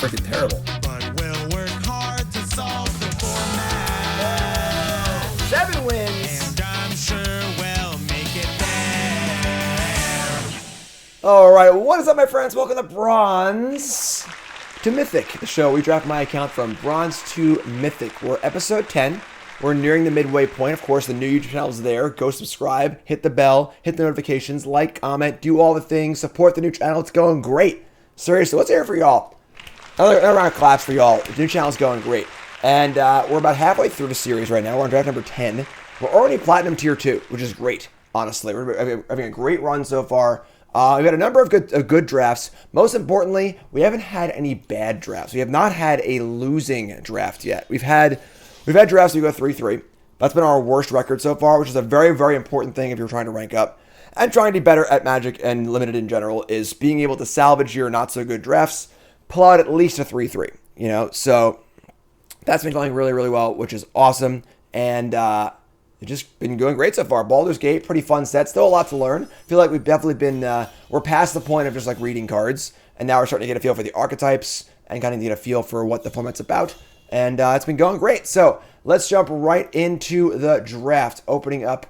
freaking terrible. But we'll work hard to solve the format. 7 wins. And I'm sure we'll make it there. All right, what is up, my friends? Welcome to Bronze to Mythic, the show. We draft my account from Bronze to Mythic. We're episode 10. We're nearing the midway point. Of course, the new YouTube channel is there. Go subscribe, hit the bell, hit the notifications, like, comment, do all the things, support the new channel. It's going great. Seriously, let's hear it for y'all. Another round of claps for y'all. The new channel is going great. And we're about halfway through the series right now. We're on draft number 10. We're already Platinum Tier 2, which is great, honestly. We're having a great run so far. We've had a number of good drafts. Most importantly, we haven't had any bad drafts. We have not had a losing draft yet. We've had drafts where you go 3-3. That's been our worst record so far, which is a very, very important thing if you're trying to rank up. And trying to be better at Magic and Limited in general is being able to salvage your not-so-good drafts, pull out at least a 3-3, you know? So that's been going really, really well, which is awesome. And it's just been going great so far. Baldur's Gate, pretty fun set. Still a lot to learn. I feel like we've definitely been, we're past the point of just like reading cards. And now we're starting to get a feel for the archetypes and kind of get a feel for what the format's about. And it's been going great. So let's jump right into the draft. Opening up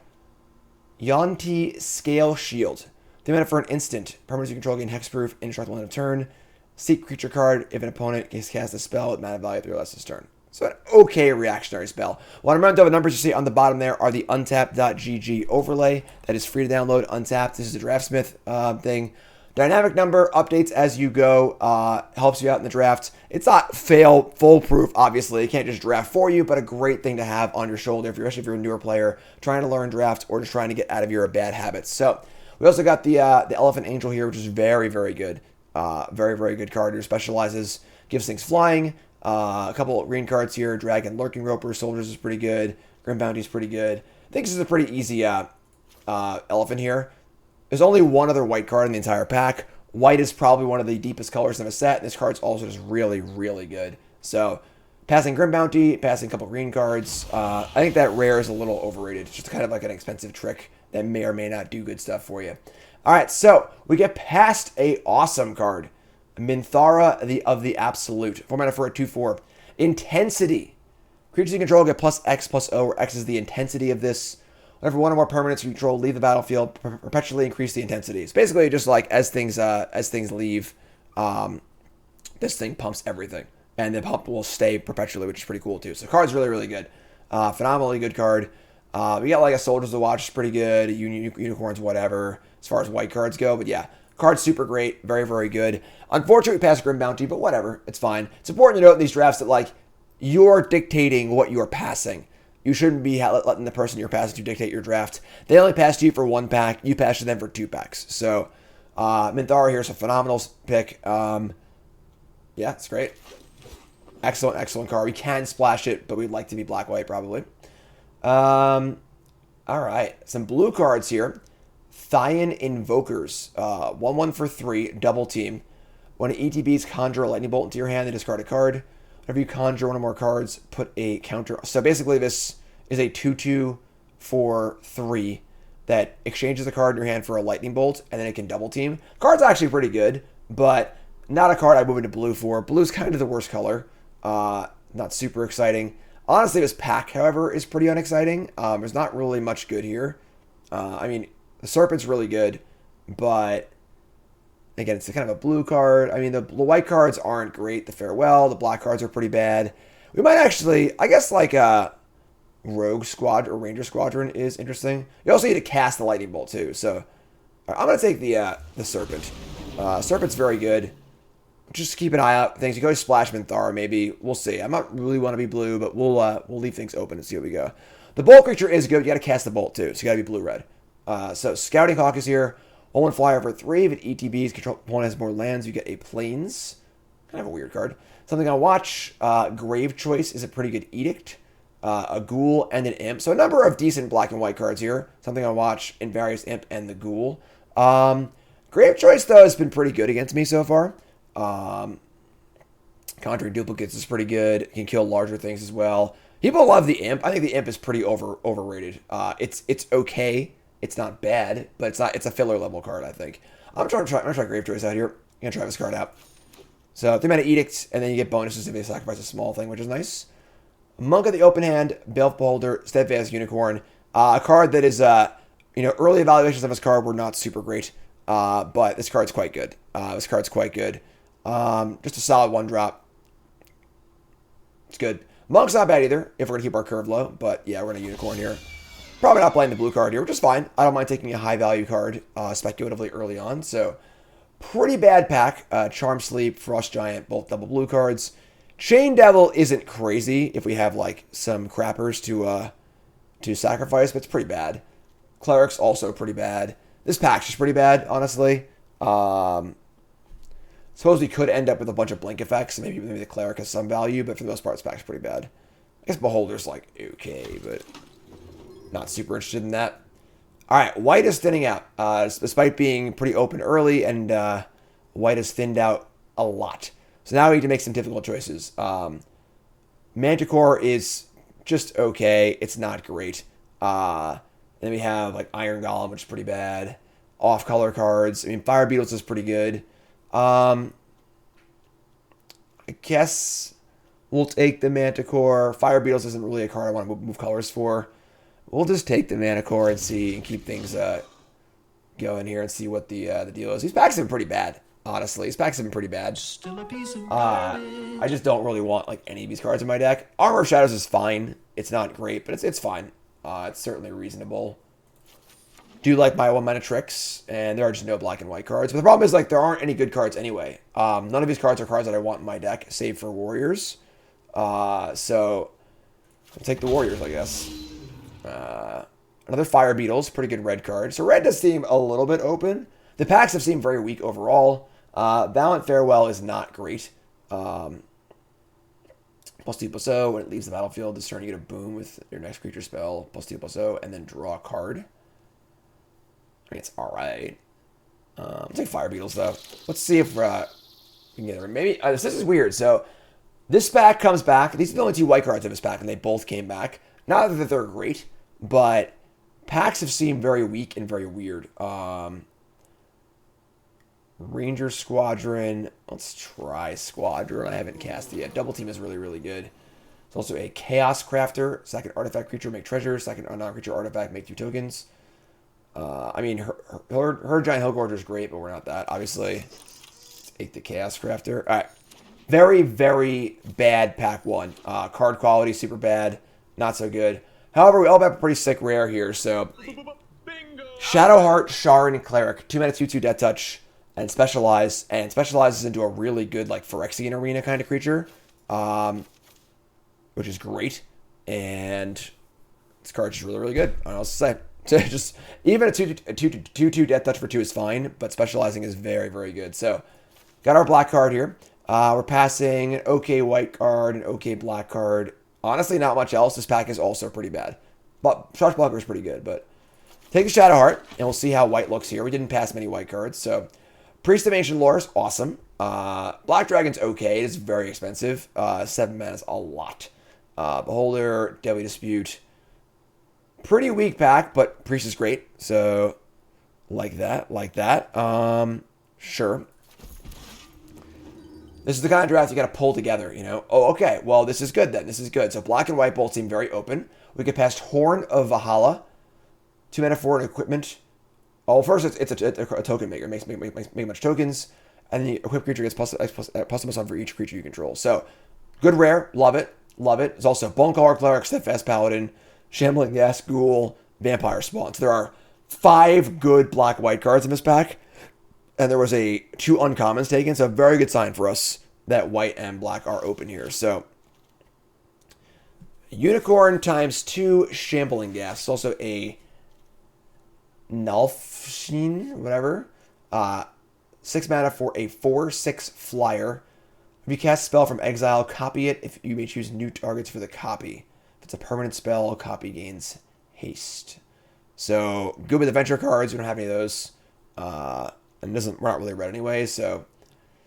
Yonti Scale Shield. The mana for an instant. Permanents you control gain hexproof, indestructible end of turn. Seek creature card if an opponent casts a spell with mana value 3 or less this turn. So an okay reactionary spell. One amount of numbers you see on the bottom there are the untap.gg overlay. That is free to download, untapped. This is the Draftsmith thing. Dynamic number updates as you go, helps you out in the draft. It's not foolproof, obviously. It can't just draft for you, but a great thing to have on your shoulder, especially if you're a newer player trying to learn draft or just trying to get out of your bad habits. So we also got the Elephant Angel here, which is very, very good. Very, very good card. Who specializes, gives things flying. A couple of green cards here. Dragon, Lurking Roper, Soldiers is pretty good. Grim Bounty is pretty good. I think this is a pretty easy elephant here. There's only one other white card in the entire pack. White is probably one of the deepest colors in the set. This card's also just really, really good. So, passing Grim Bounty, passing a couple green cards. I think that rare is a little overrated. It's just kind of like an expensive trick that may or may not do good stuff for you. All right, so we get past a awesome card. Minthara of the Absolute. 4 mana for a 2/4. Intensity. Creatures you control get +X/+O, where X is the intensity of this. Whenever one or more permanents you control leave the battlefield, perpetually increase the intensity. It's basically just like as things leave, this thing pumps everything, and the pump will stay perpetually, which is pretty cool too. So the card's really, really good. Phenomenally good card. We got like a Soldiers to Watch, is pretty good. Unicorns, whatever, as far as white cards go. But yeah, card's super great, very, very good. Unfortunately, we passed Grim Bounty, but whatever, it's fine. It's important to note in these drafts that like you're dictating what you're passing. You shouldn't be letting the person you're passing to dictate your draft. They only passed you for 1 pack. You passed to them for 2 packs. So, Minthara here is a phenomenal pick. Yeah, it's great. Excellent, excellent card. We can splash it, but we'd like to be black-white probably. All right. Some blue cards here. Thyan Invokers. 1/1 for 3. Double team. When ETBs conjure a lightning bolt into your hand, they discard a card. Whenever you conjure one or more cards, put a counter. So basically this is a 2/2 for 3 that exchanges the card in your hand for a lightning bolt, and then it can double team. Card's actually pretty good, but not a card I move into blue for. Blue's kind of the worst color. Not super exciting. Honestly, this pack, however, is pretty unexciting. There's not really much good here. I mean, the Serpent's really good, but again, it's kind of a blue card. I mean, the white cards aren't great. The Farewell, the black cards are pretty bad. We might actually, I guess, like a Rogue Squad or Ranger Squadron is interesting. You also need to cast the Lightning Bolt too. So I'm gonna take the Serpent. Serpent's very good. Just keep an eye out for things. You go to Splash Minthara, maybe. We'll see. I'm not really want to be blue, but we'll leave things open and see how we go. The Bolt creature is good. You got to cast the Bolt too, so you got to be blue-red. So Scouting Hawk is here. 1/1 flyer for 3. If it ETBs, control opponent has more lands, you get a Plains. Kind of a weird card. Something I'll watch. Grave Choice is a pretty good Edict. A Ghoul and an Imp. So a number of decent black and white cards here. Something I'll watch in various Imp and the Ghoul. Grave Choice, though, has been pretty good against me so far. Conjuring Duplicates is pretty good. It can kill larger things as well. People love the Imp. I think the Imp is pretty overrated. It's okay. It's not bad, but it's a filler level card, I think. I'm gonna try Grave Choice out here. I'm gonna try this card out. So 3 mana Edict, and then you get bonuses if they sacrifice a small thing, which is nice. Monk of the Open Hand, Baleful Beholder, Steadfast Unicorn. A card that is, early evaluations of this card were not super great, but this card's quite good. Just a solid 1-drop. It's good. Monk's not bad either, if we're going to keep our curve low, but yeah, we're going to Unicorn here. Probably not playing the blue card here, which is fine. I don't mind taking a high-value card speculatively early on, so pretty bad pack. Charm Sleep, Frost Giant, both double blue cards. Chain Devil isn't crazy if we have like some crappers to sacrifice, but it's pretty bad. Cleric's also pretty bad. This pack's just pretty bad, honestly. Suppose we could end up with a bunch of blink effects, and maybe the Cleric has some value, but for the most part, this pack's pretty bad. I guess Beholder's like okay, but not super interested in that. All right, white is thinning out, despite being pretty open early, and white has thinned out a lot. So now we need to make some difficult choices. Manticore is just okay. It's not great. Then we have like Iron Golem, which is pretty bad. Off-color cards. I mean, Fire Beetles is pretty good. I guess we'll take the Manticore. Fire Beetles isn't really a card I want to move colors for. We'll just take the Manticore and see and keep things going here and see what the deal is. These packs have been pretty bad. Honestly, these packs have been pretty bad. I just don't really want like any of these cards in my deck. Armor of Shadows is fine. It's not great, but it's fine. It's certainly reasonable. Do like my 1-mana tricks, and there are just no black and white cards. But the problem is like there aren't any good cards anyway. None of these cards are cards that I want in my deck, save for Warriors. So I'll take the Warriors, I guess. Another Fire Beetles, pretty good red card. So red does seem a little bit open. The packs have seemed very weak overall. Valiant Farewell is not great. +2/+0, when it leaves the battlefield, this turn you get a boom with your next creature spell, +2/+0, and then draw a card. I mean, it's alright. I'll take Fire Beetles, though. Let's see if we can get it. Maybe, this is weird. So, this pack comes back. These are the only 2 white cards of this pack, and they both came back. Not that they're great, but packs have seemed very weak and very weird. Ranger Squadron. Let's try Squadron. I haven't cast it yet. Double Team is really, really good. It's also a Chaos Crafter. Second artifact creature, make treasure. Second non-creature artifact, make 2 tokens. I mean, her Giant Hellgorger is great, but we're not that, obviously. Let's take the Chaos Crafter. All right. Very, very bad pack 1. Card quality, super bad. Not so good. However, we all have a pretty sick rare here, so... Shadowheart, Shard, and Cleric. 2 mana, 2/2 Death Touch. And Specialize, and specializes into a really good, like, Phyrexian Arena kind of creature, which is great, and this card's just really, really good, I don't know what to say. So just, even a 2/2 Death Touch for 2 is fine, but Specializing is very, very good. So, got our black card here. We're passing an okay white card, an okay black card. Honestly, not much else. This pack is also pretty bad, but Charge Blocker is pretty good, but take the Shadowheart, and we'll see how white looks here. We didn't pass many white cards, so... Priest of Ancient Lore is awesome. Black Dragon's okay. It is very expensive. 7 mana is a lot. Beholder, Deadly Dispute. Pretty weak pack, but Priest is great. So, like that. Sure. This is the kind of draft you got to pull together, you know. Oh, okay. Well, this is good then. This is good. So, black and white both seem very open. We could pass Horn of Valhalla. 2 mana for an equipment. Oh, first it's a token maker. Makes much tokens, and then the equipped creature gets +1 for each creature you control. So, good rare, love it. There's also Bonecaller Cleric, Steadfast Paladin, Shambling Gas Ghoul, Vampire Spawn. So there are 5 good black-white cards in this pack, and there was 2 uncommons taken. So a very good sign for us that white and black are open here. So Unicorn ×2 Shambling Gas. It's also a Nalfshin, whatever. 6 mana for a 4/6 flyer. If you cast a spell from exile, copy it. If you may choose new targets for the copy. If it's a permanent spell, copy gains haste. So good with adventure cards. We don't have any of those. And we're not really red anyway. So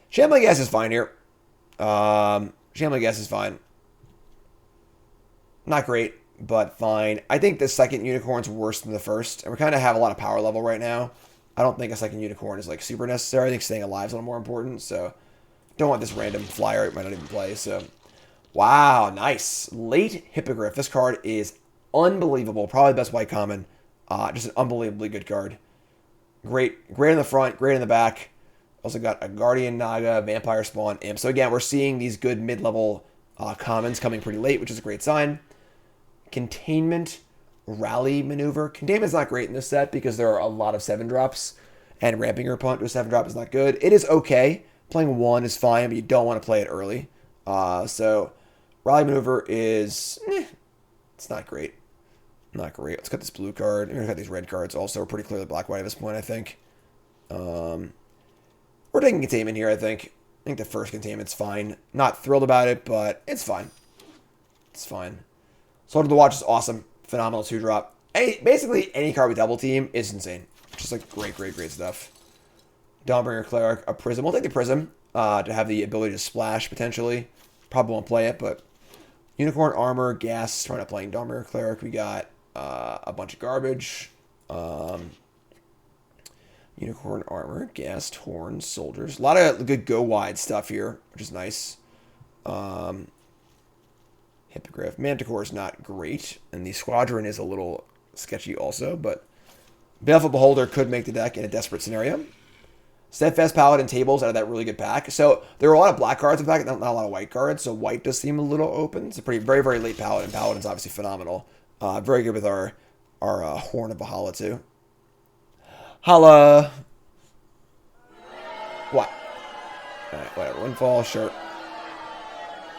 Shambling Gas is fine here. Shambling Gas is fine. Not great, but fine. I think the second Unicorn's worse than the first. And we kind of have a lot of power level right now. I don't think a second Unicorn is like super necessary. I think staying alive is a little more important. So Don't want this random flyer it might not even play, so. Wow, nice. Late Hippogriff. This card is unbelievable. Probably the best white common. Just an unbelievably good card. Great in the front, great in the back. Also got a Guardian Naga, Vampire Spawn, Imp. So again, we're seeing these good mid-level commons coming pretty late, which is a great sign. Containment, Rally Maneuver. Containment's not great in this set because there are a lot of 7-drops, and ramping your opponent to a 7-drop is not good. It is okay. Playing 1 is fine, but you don't want to play it early. So Rally Maneuver is, it's not great. Not great. Let's cut this blue card. We're going to cut these red cards also. We're pretty clearly black-white at this point, I think. We're taking containment here, I think. I think the first containment's fine. Not thrilled about it, but it's fine. It's fine. Sword of the Watch is awesome. Phenomenal 2-drop. Basically, any card with double team is insane. Just like great stuff. Dawnbringer Cleric, a Prism. We'll take the Prism to have the ability to splash, potentially. Probably won't play it, but Unicorn Armor, Gas. We're not playing Dawnbringer Cleric. We got a bunch of garbage. Unicorn Armor, Gas, Horns, Soldiers. A lot of good go-wide stuff here, which is nice. Hippogriff. Manticore is not great, and the Squadron is a little sketchy also, but Baleful Beholder could make the deck in a desperate scenario. Steadfast Paladin tables out of that really good pack. So there are a lot of black cards in fact, not a lot of white cards, so white does seem a little open. It's a very late Paladin. Paladin's obviously phenomenal. Very good with our Horn of Valhalla too. Holla! What? Alright, whatever. Windfall, sure.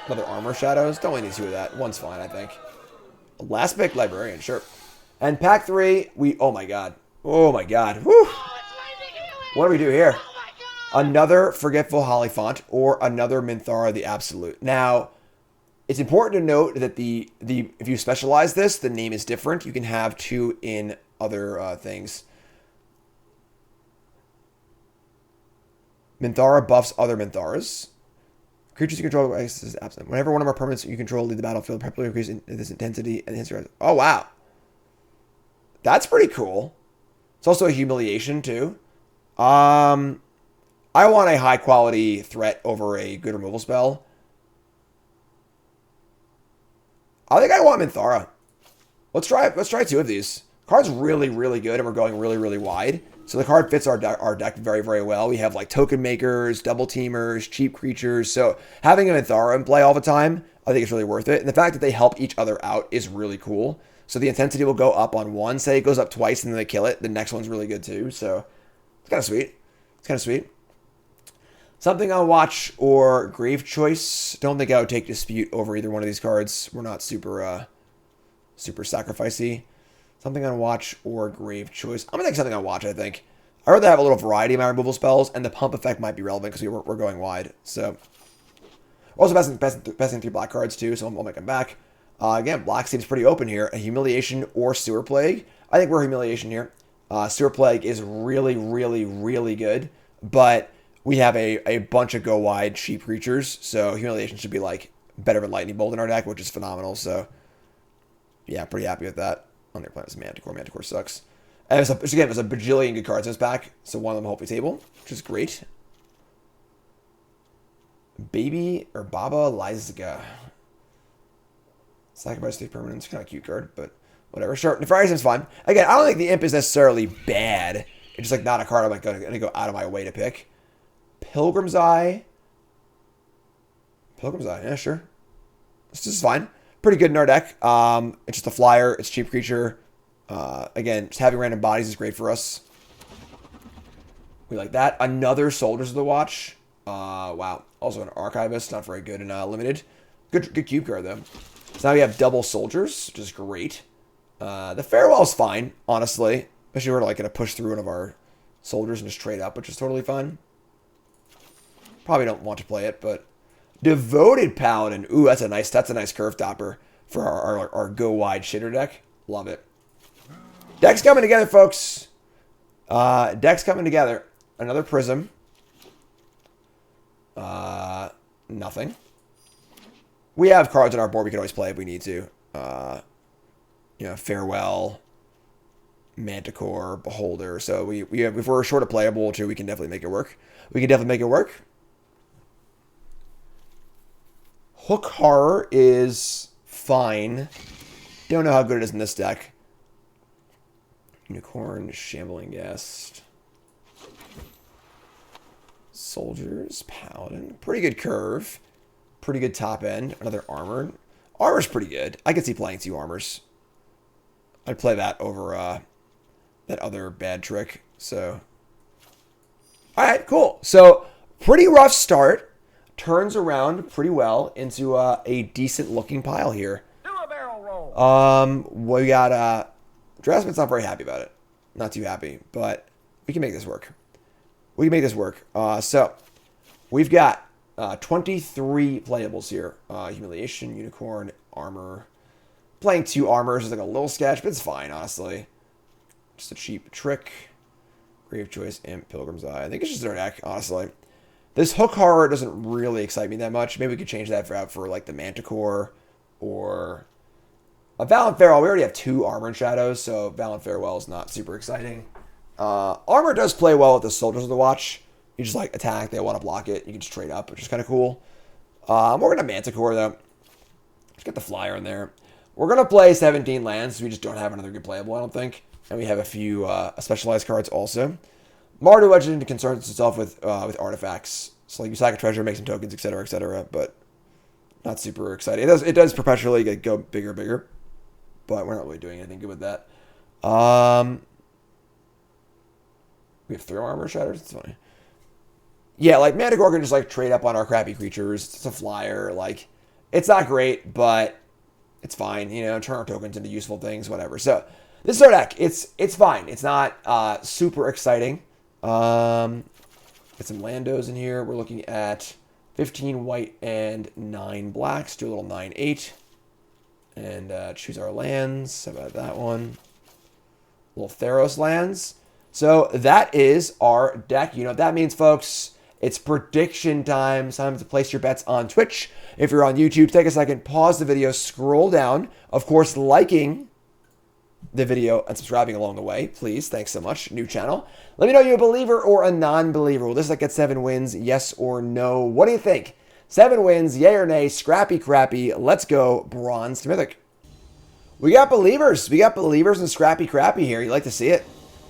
Another Armor Shadows. Don't really need 2 of that. 1's fine, I think. Last pick, Librarian, sure. And pack 3, oh my god. Oh my god. Woo! What do we do here? Another Forgetful Hollyphant or another Minthara the Absolute. Now, it's important to note that if you specialize this, the name is different. You can have 2 in other things. Minthara buffs other Mintharas. Creatures you control is absent. Whenever one of our permanents you control leave the battlefield, permanently increase in this intensity and history. Oh wow, that's pretty cool. It's also a humiliation too. I want a high quality threat over a good removal spell. I think I want Minthara. Let's try 2 of these. Card's really good, and we're going really wide. So the card fits our deck very well. We have like token makers, double teamers, cheap creatures. So having a Minthara in play all the time, I think it's really worth it. And the fact that they help each other out is really cool. So the intensity will go up on one. Say it goes up twice and then they kill it. The next one's really good too. So it's kind of sweet. It's kind of sweet. Something on Watch or Grave Choice. Don't think I would take Dispute over either one of these cards. We're not super sacrificey. Something on Watch or Grave Choice. I'm going to take something on Watch, I think. I'd rather have a little variety of my removal spells, and the pump effect might be relevant because we're going wide. So, also passing 3 black cards too, so I'll make them back. Again, black seems pretty open here. A Humiliation or Sewer Plague. I think we're Humiliation here. Sewer Plague is really good, but we have a bunch of go wide cheap creatures, so Humiliation should be like better than Lightning Bolt in our deck, which is phenomenal. So, yeah, pretty happy with that. On your planet is Manticore. Manticore sucks. And there's a bajillion good cards in this pack, so one of them hopefully table, which is great. Baby or Baba Lyzga. Sacrifice 3 permanents. Kind of cute card, but whatever. Sure. Nefarious fine. Again, I don't think the Imp is necessarily bad. It's just like not a card I'm like going to go out of my way to pick. Pilgrim's Eye. Yeah, sure. This is fine. Pretty good in our deck. It's just a flyer. It's cheap creature. Again, just having random bodies is great for us. We like that. Another Soldiers of the Watch. Wow. Also an Archivist. Not very good in limited. Good cube card, though. So now we have double Soldiers, which is great. The Farewell's fine, honestly. Especially if we're like going to push through one of our Soldiers and just trade up, which is totally fine. Probably don't want to play it, but... Devoted Paladin. Ooh, that's a nice curve topper for our go wide shitter deck. Love it. Deck's coming together, folks. Deck's coming together. Another Prism. Nothing. We have cards on our board we can always play if we need to. Farewell, Manticore, Beholder. So if we're short of playable too, we can definitely make it work. Hook Horror is fine. Don't know how good it is in this deck. Unicorn, Shambling Guest. Soldiers, Paladin. Pretty good curve. Pretty good top end. Another Armored. Armor's pretty good. I could see playing 2 Armors. I'd play that over that other bad trick. So, alright, cool. So, pretty rough start. Turns around pretty well into a decent looking pile here. Do a barrel roll. We got Dressman's not very happy about it. Not too happy, but we can make this work. We can make this work. So we've got 23 playables here. Humiliation, Unicorn, Armor. Playing 2 Armors is like a little sketch, but it's fine, honestly. Just a cheap trick. Grave Choice, Imp, Pilgrim's Eye. I think it's just our deck, honestly. This Hook Horror doesn't really excite me that much. Maybe we could change that for like the Manticore or a Valiant Farewell. We already have 2 Armored Shadows, so Valiant Farewell is not super exciting. Armor does play well with the Soldiers of the Watch. You just like attack, they want to block it. You can just trade up, which is kind of cool. We're going to Manticore though. Let's get the flyer in there. We're going to play 17 lands. We just don't have another good playable, I don't think. And we have a few specialized cards also. Mardu Legend concerns itself with artifacts. So like you sack a treasure, make some tokens, etc., but not super exciting. It does perpetually go bigger and bigger, but we're not really doing anything good with that. We have 3 Armor Shatters. It's funny. Yeah, like Manticore can just like trade up on our crappy creatures. It's a flyer. Like, it's not great, but it's fine. You know, turn our tokens into useful things, whatever. So this is our deck. It's fine. It's not super exciting. Got some Landos in here. We're looking at 15 white and 9 blacks. Do a little 9/8. And choose our lands. How about that one? Little Theros lands. So that is our deck. You know what that means, folks. It's prediction time. It's time to place your bets on Twitch. If you're on YouTube, take a second, pause the video, scroll down. Of course, liking the video and subscribing along the way, please. Thanks so much. New channel. Let me know you're a believer or a non-believer. Will this like get 7 wins? Yes or no? What do you think? 7 wins, yay or nay? Scrappy crappy. Let's go bronze to mythic. We got believers. We got believers and scrappy crappy here. You like to see it?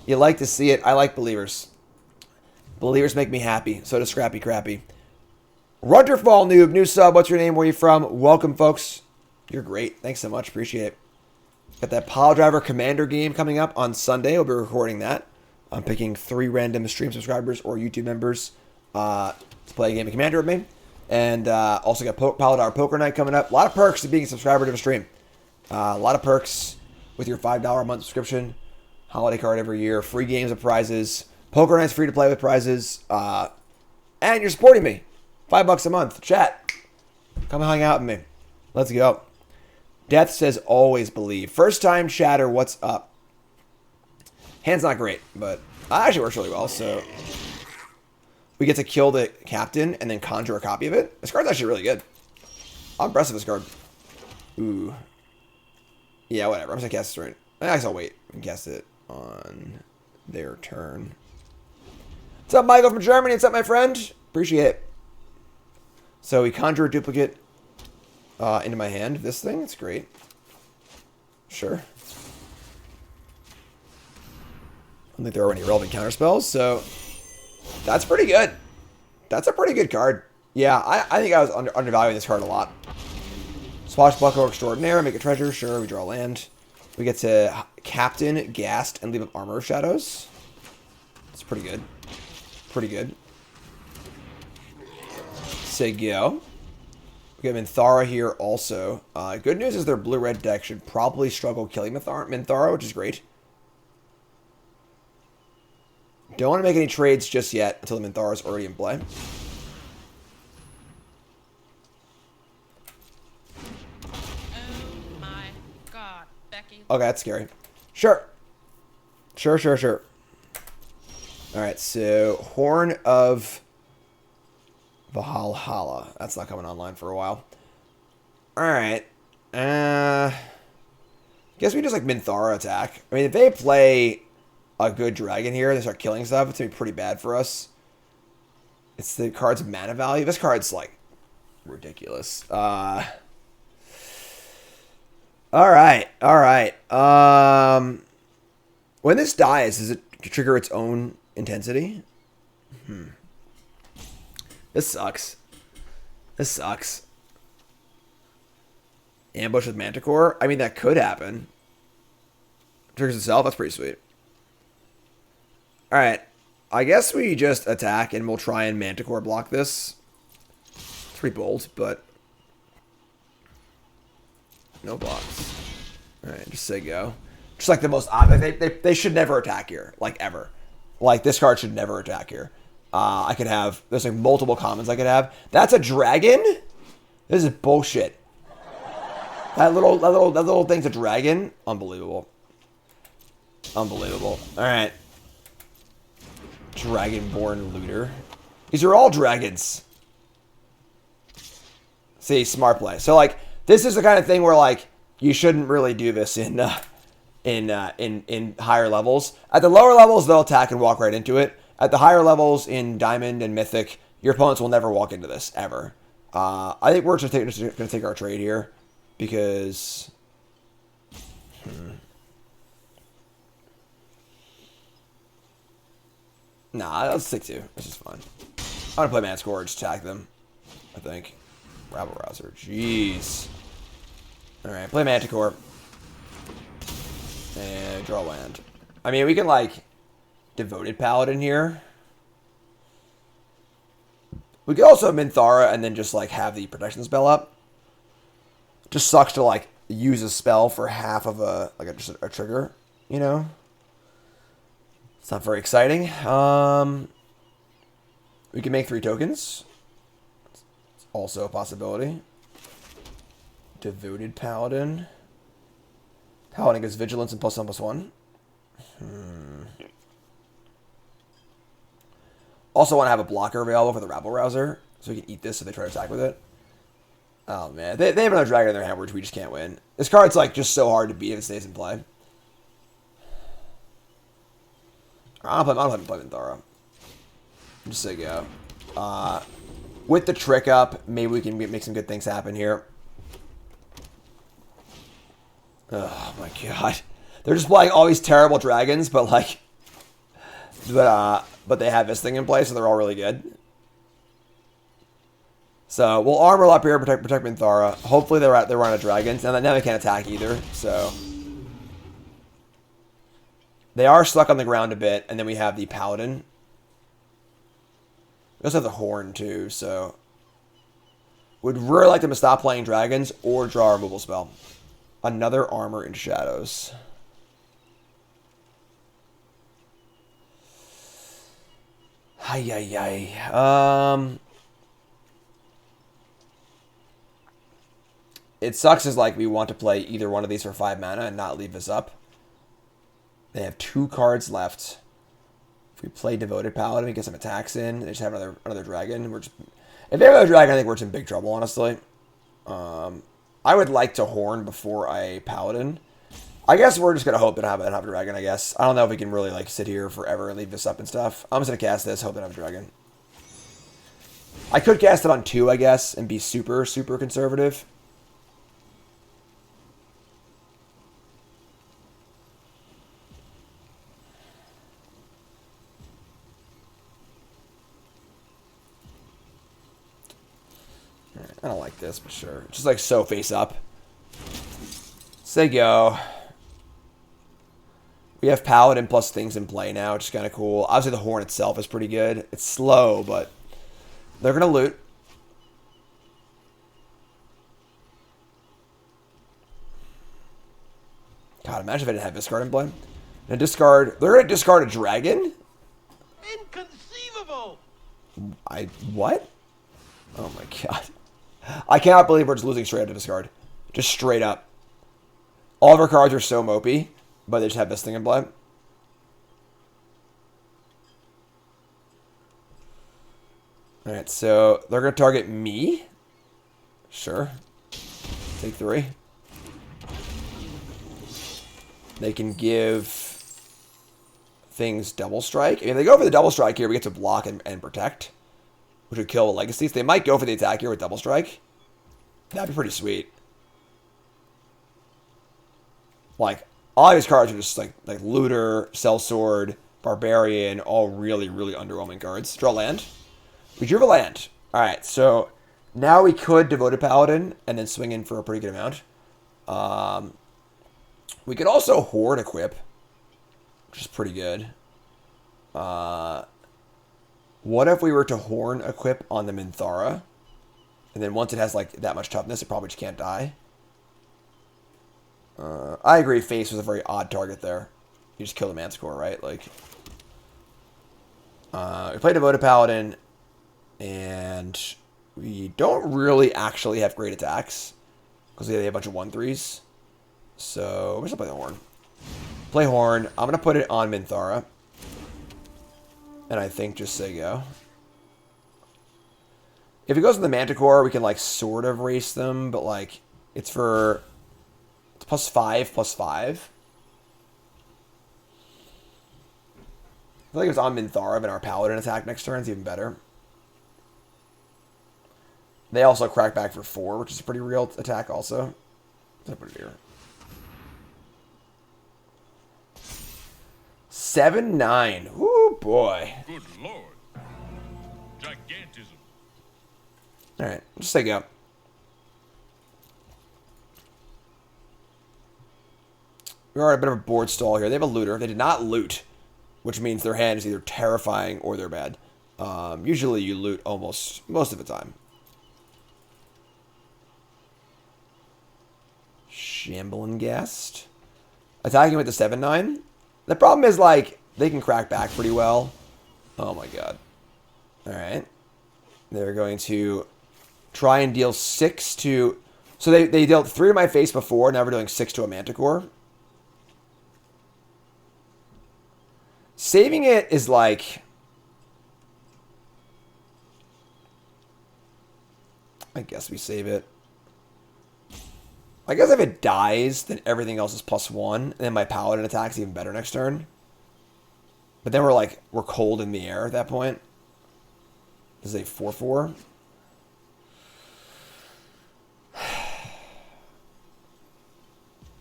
You like to see it. I like believers. Believers make me happy. So does scrappy crappy. Runterfall noob, new sub. What's your name? Where are you from? Welcome, folks. You're great. Thanks so much. Appreciate it. Got that Pile Driver Commander game coming up on Sunday. We'll be recording that. I'm picking 3 random stream subscribers or YouTube members to play a game of Commander with me. And also got Pile Driver Poker Night coming up. A lot of perks to being a subscriber to a stream. A lot of perks with your $5 a month subscription. Holiday card every year. Free games and prizes. Poker Night's free to play with prizes. And you're supporting me. $5 a month. Chat. Come hang out with me. Let's go. Death says always believe. First time chatter, what's up? Hand's not great, but actually works really well. So we get to kill the captain and then conjure a copy of it. This card's actually really good. I'm impressed with this card. Ooh. Yeah, whatever. I'm just gonna cast this right. I guess I'll wait and cast it on their turn. What's up, Michael from Germany? What's up, my friend? Appreciate it. So we conjure a duplicate into my hand of this thing. It's great. Sure. I don't think there are any relevant counter spells, so that's pretty good. That's a pretty good card. Yeah, I think I was undervaluing this card a lot. Swashbuckler Extraordinaire, make a treasure. Sure, we draw land. We get to Captain, Ghast, and leave up Armor of Shadows. It's pretty good. Pretty good. Say go. We got Minthara here also. Good news is their blue-red deck should probably struggle killing Minthara, which is great. Don't want to make any trades just yet until the Minthara is already in play. Oh my god, Becky. Okay, that's scary. Sure. Sure. Alright, so Horn of Valhalla. That's not coming online for a while. Alright. Guess we just like Minthara attack. I mean, if they play a good dragon here and they start killing stuff, it's going to be pretty bad for us. It's the card's mana value. This card's like ridiculous. All right. When this dies, does it trigger its own intensity? This sucks. Ambush with Manticore? I mean, that could happen. Triggers itself? That's pretty sweet. Alright. I guess we just attack and we'll try and Manticore block this. It's pretty bold, but... no blocks. Alright, just say go. Just like the most obvious. They should never attack here. Like, ever. Like, this card should never attack here. I could have... there's like multiple commons I could have. That's a dragon? This is bullshit. That little thing's a dragon? Unbelievable. Alright. Dragonborn Looter. These are all dragons. See, smart play. So, like, this is the kind of thing where, like, you shouldn't really do this in higher levels. At the lower levels, they'll attack and walk right into it. At the higher levels in Diamond and Mythic, your opponents will never walk into this, ever. I think we're just going to take our trade here. Because... nah, let's stick to. This is fine. I'm going to play Manticore, just attack them. I think. Rabble Rouser. Jeez. Alright, play Manticore. And draw land. I mean, we can, like, Devoted Paladin here. We could also Minthara and then just, like, have the protection spell up. Just sucks to, like, use a spell for half of a, like, just a trigger, you know? It's not very exciting. We can make 3 tokens. It's also a possibility. Devoted Paladin. Paladin gets Vigilance and +1/+1. Also want to have a blocker available for the Rabble Rouser, so we can eat this if they try to attack with it. Oh, man. They have another dragon in their hand, which we just can't win. This card's, like, just so hard to beat if it stays in play. I'll play Minthara. Just say go. With the trick up, maybe we can make some good things happen here. Oh, my God. They're just playing all these terrible dragons, but, like... But they have this thing in play, so they're all really good. So we'll armor up here, protect Minthara. Hopefully they're out of dragons, and now they can't attack either. So they are stuck on the ground a bit, and then we have the Paladin. We also have the Horn too. So would really like them to stop playing dragons or draw a removal spell. Another Armor in Shadows. It sucks is like we want to play either one of these for 5 mana and not leave this up. They have 2 cards left. If we play Devoted Paladin, we get some attacks in. They just have another dragon. If they have another dragon, I think we're in big trouble, honestly. I would like to Horn before I Paladin. I guess we're just going to hope they don't have a dragon, I guess. I don't know if we can really like sit here forever and leave this up and stuff. I'm just going to cast this, hope they don't have a dragon. I could cast it on 2, I guess, and be super, super conservative. I don't like this, but sure. It's just like so face up. Say go. We have Paladin plus things in play now, which is kind of cool. Obviously, the Horn itself is pretty good. It's slow, but they're going to loot. God, imagine if I didn't have this card in play. And discard. They're going to discard a dragon? Inconceivable! What? Oh my God. I cannot believe we're just losing straight up to discard. Just straight up. All of our cards are so mopey, but they just have this thing in play. Alright, so they're going to target me. Sure. Take 3. They can give things double strike. If they go for the double strike here, we get to block and protect. which would kill Legacies. They might go for the attack here with Double Strike. That'd be pretty sweet. Like, all these cards are just like Looter, Sellsword, Barbarian, all really, really underwhelming cards. Draw land. We drew a land. Alright, so now we could Devoted Paladin and then swing in for a pretty good amount. We could also Horde equip, which is pretty good. What if we were to Horn equip on the Minthara? And then once it has like that much toughness, it probably just can't die. I agree, Face was a very odd target there. You just kill the Manticore, right? Like, we play Devoted Paladin, and we don't really actually have great attacks because they have a bunch of 1/3s. So we're just gonna play the Horn. Play Horn. I'm gonna put it on Minthara, and I think just say go. If it goes to the Manticore, we can like sort of race them, but like it's +5/+5. I feel like it was on Minthara, and our Paladin attack next turn is even better. They also crack back for 4, which is a pretty real attack also. So put it here. 7/9. Ooh, boy. Good lord. Gigantism. Alright, just say go. We are at a bit of a board stall here. They have a Looter. They did not loot, which means their hand is either terrifying or they're bad. Usually you loot most of the time. Shambling Guest. Attacking with the 7/9. The problem is, like, they can crack back pretty well. Oh my god. Alright. They're going to try and deal 6 to... So they dealt 3 to my face before, now we're doing 6 to a Manticore. Saving it is like... I guess we save it. I guess if it dies, then everything else is +1, and then my Paladin attack's even better next turn. But then we're cold in the air at that point. This is a 4/4. I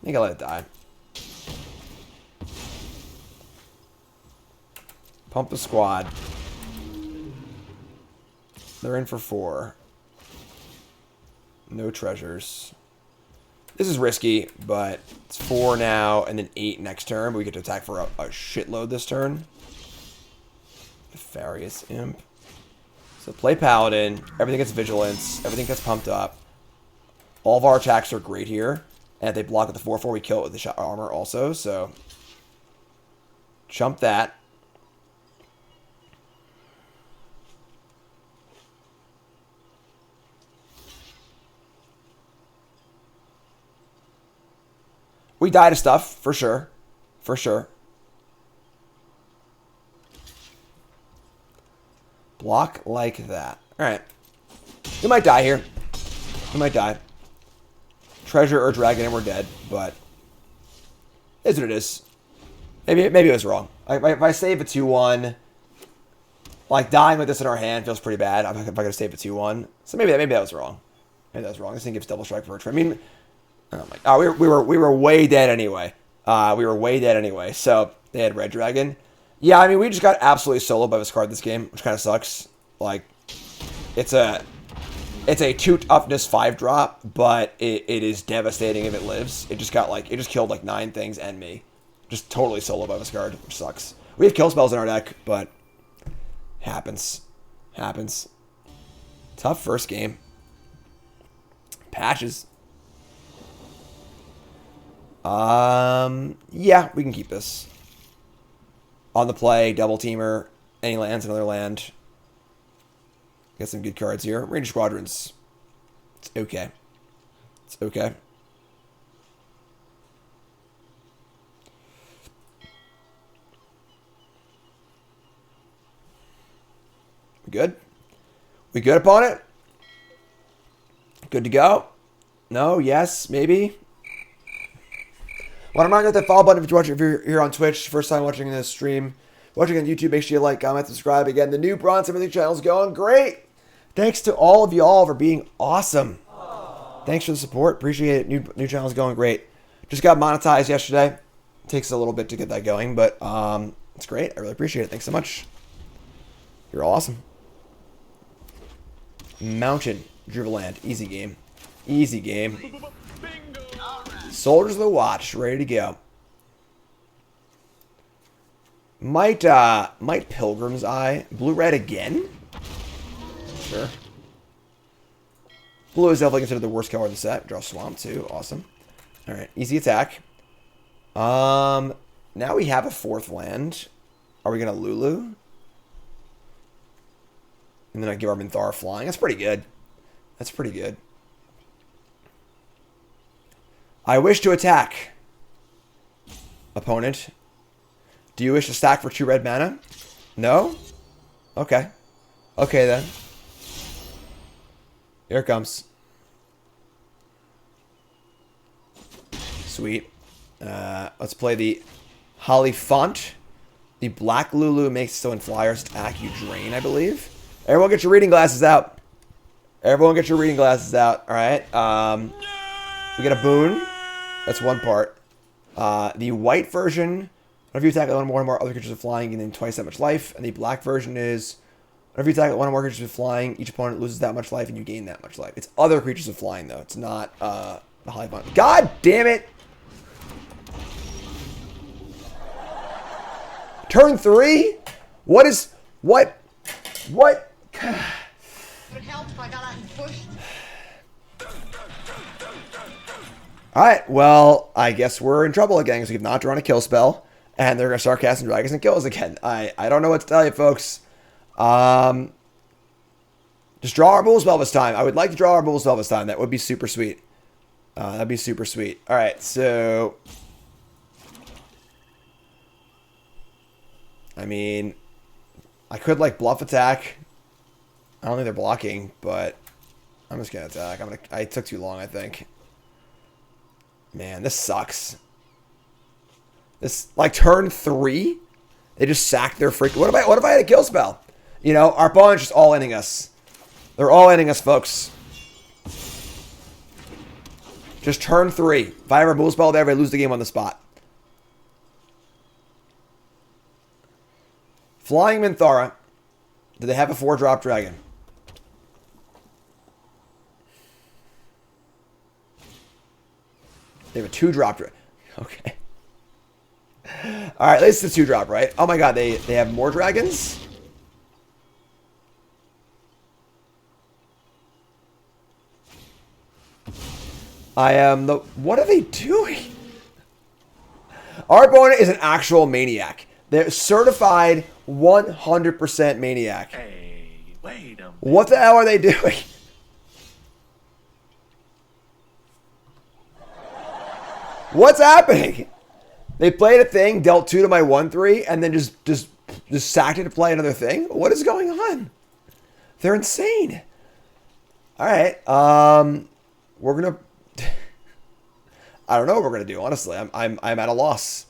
think I'll let it die. Pump the squad. They're in for 4. No treasures. This is risky, but it's 4 now and then 8 next turn. But we get to attack for a shitload this turn. Nefarious Imp. So play Paladin. Everything gets Vigilance. Everything gets pumped up. All of our attacks are great here. And if they block with the 4/4, we kill it with the shot armor also. So chump that. We die to stuff, for sure. For sure. Block like that. Alright. We might die here. We might die. Treasure or dragon and we're dead, but it is what it is. Maybe it was wrong. If I save a 2/1, like dying with this in our hand feels pretty bad. If I gotta save a 2/1. So maybe that was wrong. Maybe that was wrong. This thing gives double strike for a trade. I mean, oh my god, we were way dead anyway. We were way dead anyway. So they had red dragon. Yeah, I mean we just got absolutely soloed by this card this game, which kind of sucks. Like, it's a 2 toughness 5-drop, but it is devastating if it lives. It just killed like 9 things and me. Just totally soloed by this card, which sucks. We have kill spells in our deck, but happens. Happens. Tough first game. Patches. Yeah, we can keep this. On the play, double teamer, any lands, another land. Got some good cards here. Ranger Squadrons. It's okay. It's okay. We good? We good upon it? Good to go? No? Yes? Maybe? Well, I'm not going to hit that follow button if you're here on Twitch. First time watching this stream. Watching on YouTube, make sure you like, comment, subscribe. Again, the new Bronze Mythic channel is going great. Thanks to all of y'all for being awesome. Thanks for the support. Appreciate it. New channel's going great. Just got monetized yesterday. Takes a little bit to get that going, but it's great. I really appreciate it. Thanks so much. You're awesome. Mountain, Driveland. Easy game. Easy game. Soldiers of the Watch. Ready to go. Might Pilgrim's Eye. Blue-red again? Sure. Blue is definitely considered the worst color in the set. Draw Swamp too. Awesome. Alright, easy attack. Now we have a 4th land. Are we going to Lulu? And then I give our Minthara flying. That's pretty good. That's pretty good. I wish to attack. Opponent. Do you wish to stack for 2 red mana? No? Okay. Okay then. Here it comes. Sweet. Let's play the Hollyphant. The black Lulu makes so in flyers attack you drain, I believe. Everyone get your reading glasses out. Everyone get your reading glasses out. Alright. We get a boon. That's one part. The white version, whenever you attack one or more other creatures with flying, you gain twice that much life. And the black version is, whenever you attack one or more creatures with flying, each opponent loses that much life and you gain that much life. It's other creatures with flying, though. It's not the Hollyphant. God damn it! Turn 3? What is... What? What? It helped if I got out and pushed. Alright, well, I guess we're in trouble again because we've not drawn a kill spell. And they're going to start casting Dragons and Kills again. I don't know what to tell you, folks. Just draw our Bull Spell this time. I would like to draw our Bull Spell this time. That would be super sweet. That'd be super sweet. Alright, so... I mean, I could, like, bluff attack. I don't think they're blocking, but I'm just going to attack. I took too long, I think. Man, this sucks. This, like, turn 3? They just sacked their freaking... What if I had a kill spell? You know, our opponent's just all-inning us. They're all-inning us, folks. Just turn 3. If I ever Bull Spell there, I lose the game on the spot. Flying Minthara. Do they have a 4-drop dragon? They have a 2-drop dragon. Okay. Alright, at least it's a 2-drop, right? Oh my god, they have more dragons? I am the... What are they doing? Our opponent is an actual maniac. They're certified 100% maniac. Hey, wait a minute. What the hell are they doing? What's happening? They played a thing, dealt 2 to my 1/3, and then just sacked it to play another thing? What is going on? They're insane. Alright, we're gonna... I don't know what we're gonna do, honestly. I'm at a loss.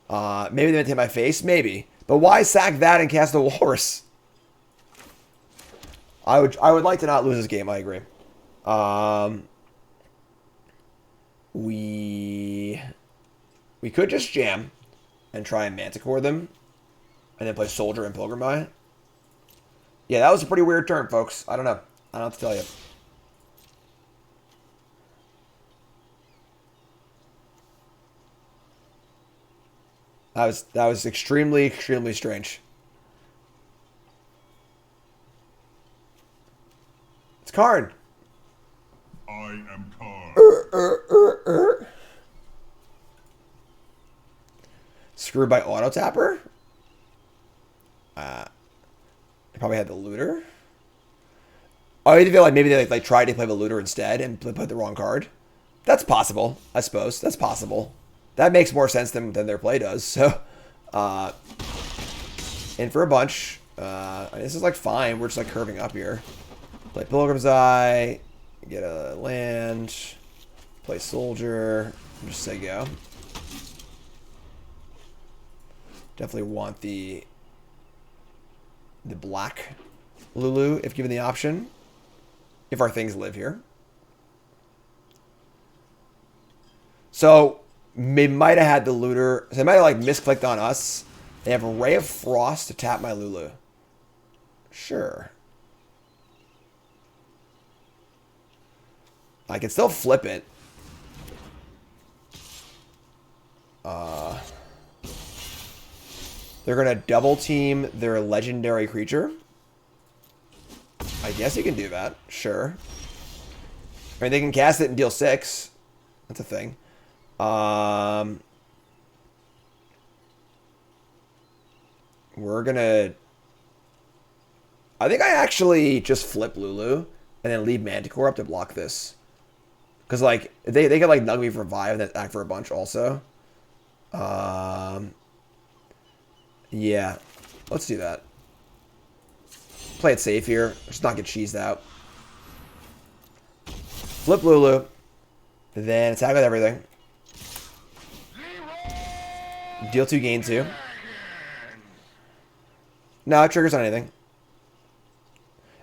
Maybe they might hit my face, maybe. But why sack that and cast the Walrus? I would like to not lose this game, I agree. We could just jam and try and Manticore them. And then play Soldier and Pilgrim Eye. Yeah, that was a pretty weird turn, folks. I don't know. I don't know what to tell you. That was extremely, extremely strange. It's Karn. I am Karn. Screwed by Auto Tapper. They probably had the Looter. Oh, I feel like maybe they like tried to play the Looter instead and put the wrong card. That's possible, I suppose. That's possible. That makes more sense than their play does. So, in for a bunch. This is like fine. We're just like curving up here. Play Pilgrim's Eye. Get a land. Play Soldier. Just say go. Definitely want the black Lulu if given the option. If our things live here. So they might have had the looter. So they might have like misclicked on us. They have a Ray of Frost to tap my Lulu. Sure. I can still flip it. They're going to double team their legendary creature. I guess you can do that. Sure. I mean, they can cast it and deal 6. That's a thing. We're going to... I think I actually just flip Lulu and then leave Manticore up to block this. Because, like, they could, like, nug me for 5 and then act for a bunch also. Yeah. Let's do that. Play it safe here. Just not get cheesed out. Flip Lulu. Then attack with everything. Deal 2, gain 2. No, it triggers on anything.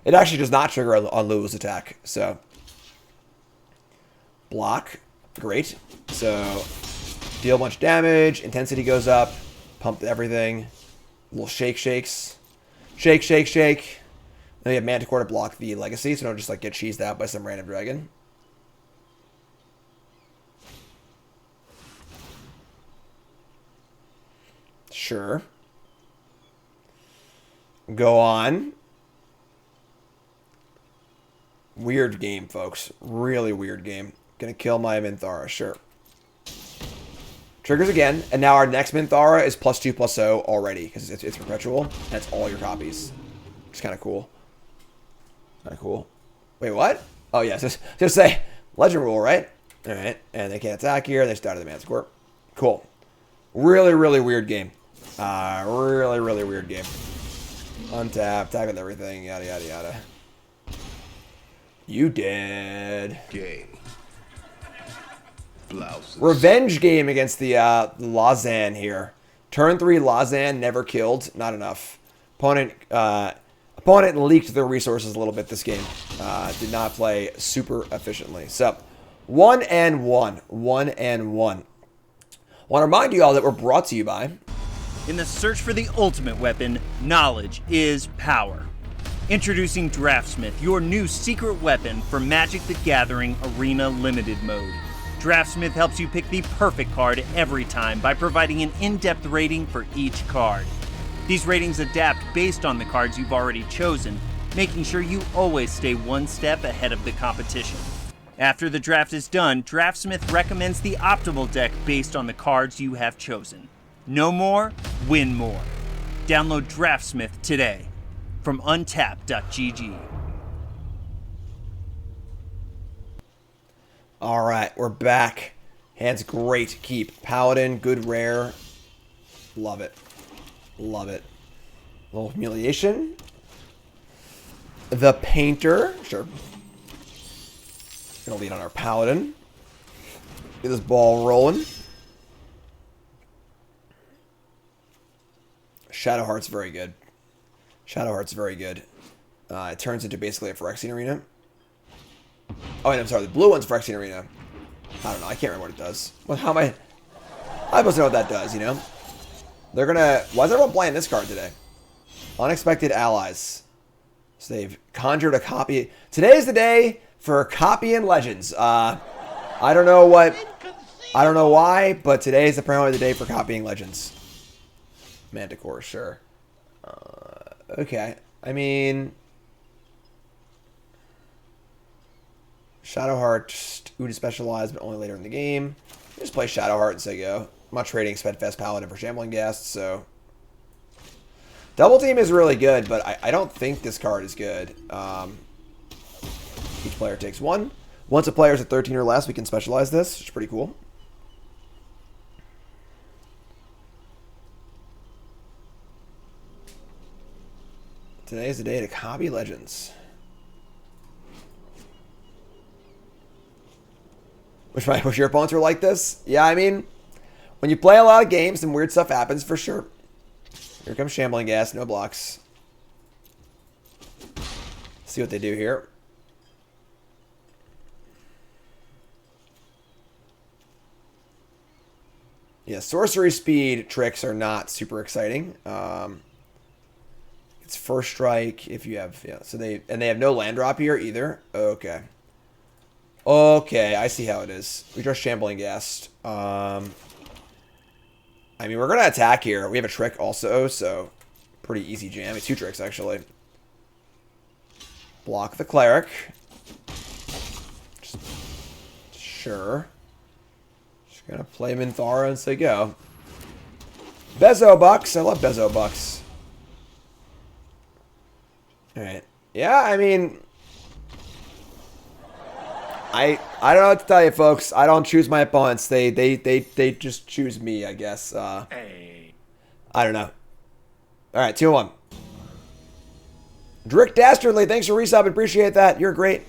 It actually does not trigger on Lulu's attack. So. Block. Great. So. Deal a bunch of damage. Intensity goes up. Pump everything. Little shakes. Shake. Then you have Manticore to block the legacy, so don't just like get cheesed out by some random dragon. Sure. Go on. Weird game, folks. Really weird game. Gonna kill my Minthara, sure. Triggers again, and now our next Minthara is +2/+0 already, because it's perpetual, and it's all your copies. It's kind of cool. Wait, what? Oh, yeah, just say, legend rule, right? Alright, and they can't attack here, they start at the Manticore. Cool. Really, really weird game. Really weird game. Untap, attack with everything, yada, yada, yada. You dead. Game. Blouses. Revenge game against the Lazan here. Turn 3 Lazan, never killed. Not enough. Opponent leaked their resources a little bit this game. Did not play super efficiently. So, 1-1. 1-1. Want to remind you all that we're brought to you by... In the search for the ultimate weapon, knowledge is power. Introducing Draftsmith, your new secret weapon for Magic the Gathering Arena Limited Mode. Draftsmith helps you pick the perfect card every time by providing an in-depth rating for each card. These ratings adapt based on the cards you've already chosen, making sure you always stay one step ahead of the competition. After the draft is done, Draftsmith recommends the optimal deck based on the cards you have chosen. Know more, win more. Download Draftsmith today from untap.gg. Alright, we're back. Hand's great. Keep. Paladin, good rare. Love it. Love it. Little humiliation. The Painter. Sure. Gonna lead on our Paladin. Get this ball rolling. Shadowheart's very good. Shadowheart's very good. It turns into basically a Phyrexian Arena. Oh, wait, I'm sorry. The blue one's Phyrexian Arena. I don't know. I can't remember what it does. Well, how am I supposed to know what that does, you know? They're gonna... Why is everyone playing this card today? Unexpected Allies. So they've conjured a copy. Today is the day for copying Legends. I don't know what... I don't know why, but today is apparently the day for copying Legends. Manticore, sure. Okay. I mean... Shadowheart, Uda specialized, but only later in the game. Just play Shadowheart and say go. I'm not trading Spedfest Paladin for Shambling Ghast, so... Double Team is really good, but I don't think this card is good. Each player takes 1. Once a player is at 13 or less, we can specialize this, which is pretty cool. Today is the day to copy Legends. Wish your opponents were like this? Yeah, I mean, when you play a lot of games, some weird stuff happens for sure. Here comes Shambling Ghast, no blocks. See what they do here. Yeah, sorcery speed tricks are not super exciting. It's first strike if you have, yeah. So they have no land drop here either. Okay. Okay, I see how it is. We draw Shambling Ghast. I mean, we're gonna attack here. We have a trick also, so pretty easy jam. It's 2 tricks actually. Block the cleric. Sure. Just gonna play Minthara and say go. Bezo Bucks. I love Bezo Bucks. Alright. Yeah, I mean, I don't know what to tell you, folks. I don't choose my opponents. They just choose me, I guess. I don't know. Alright, 2-1. Drick Dastardly, thanks for resub. Appreciate that. You're great.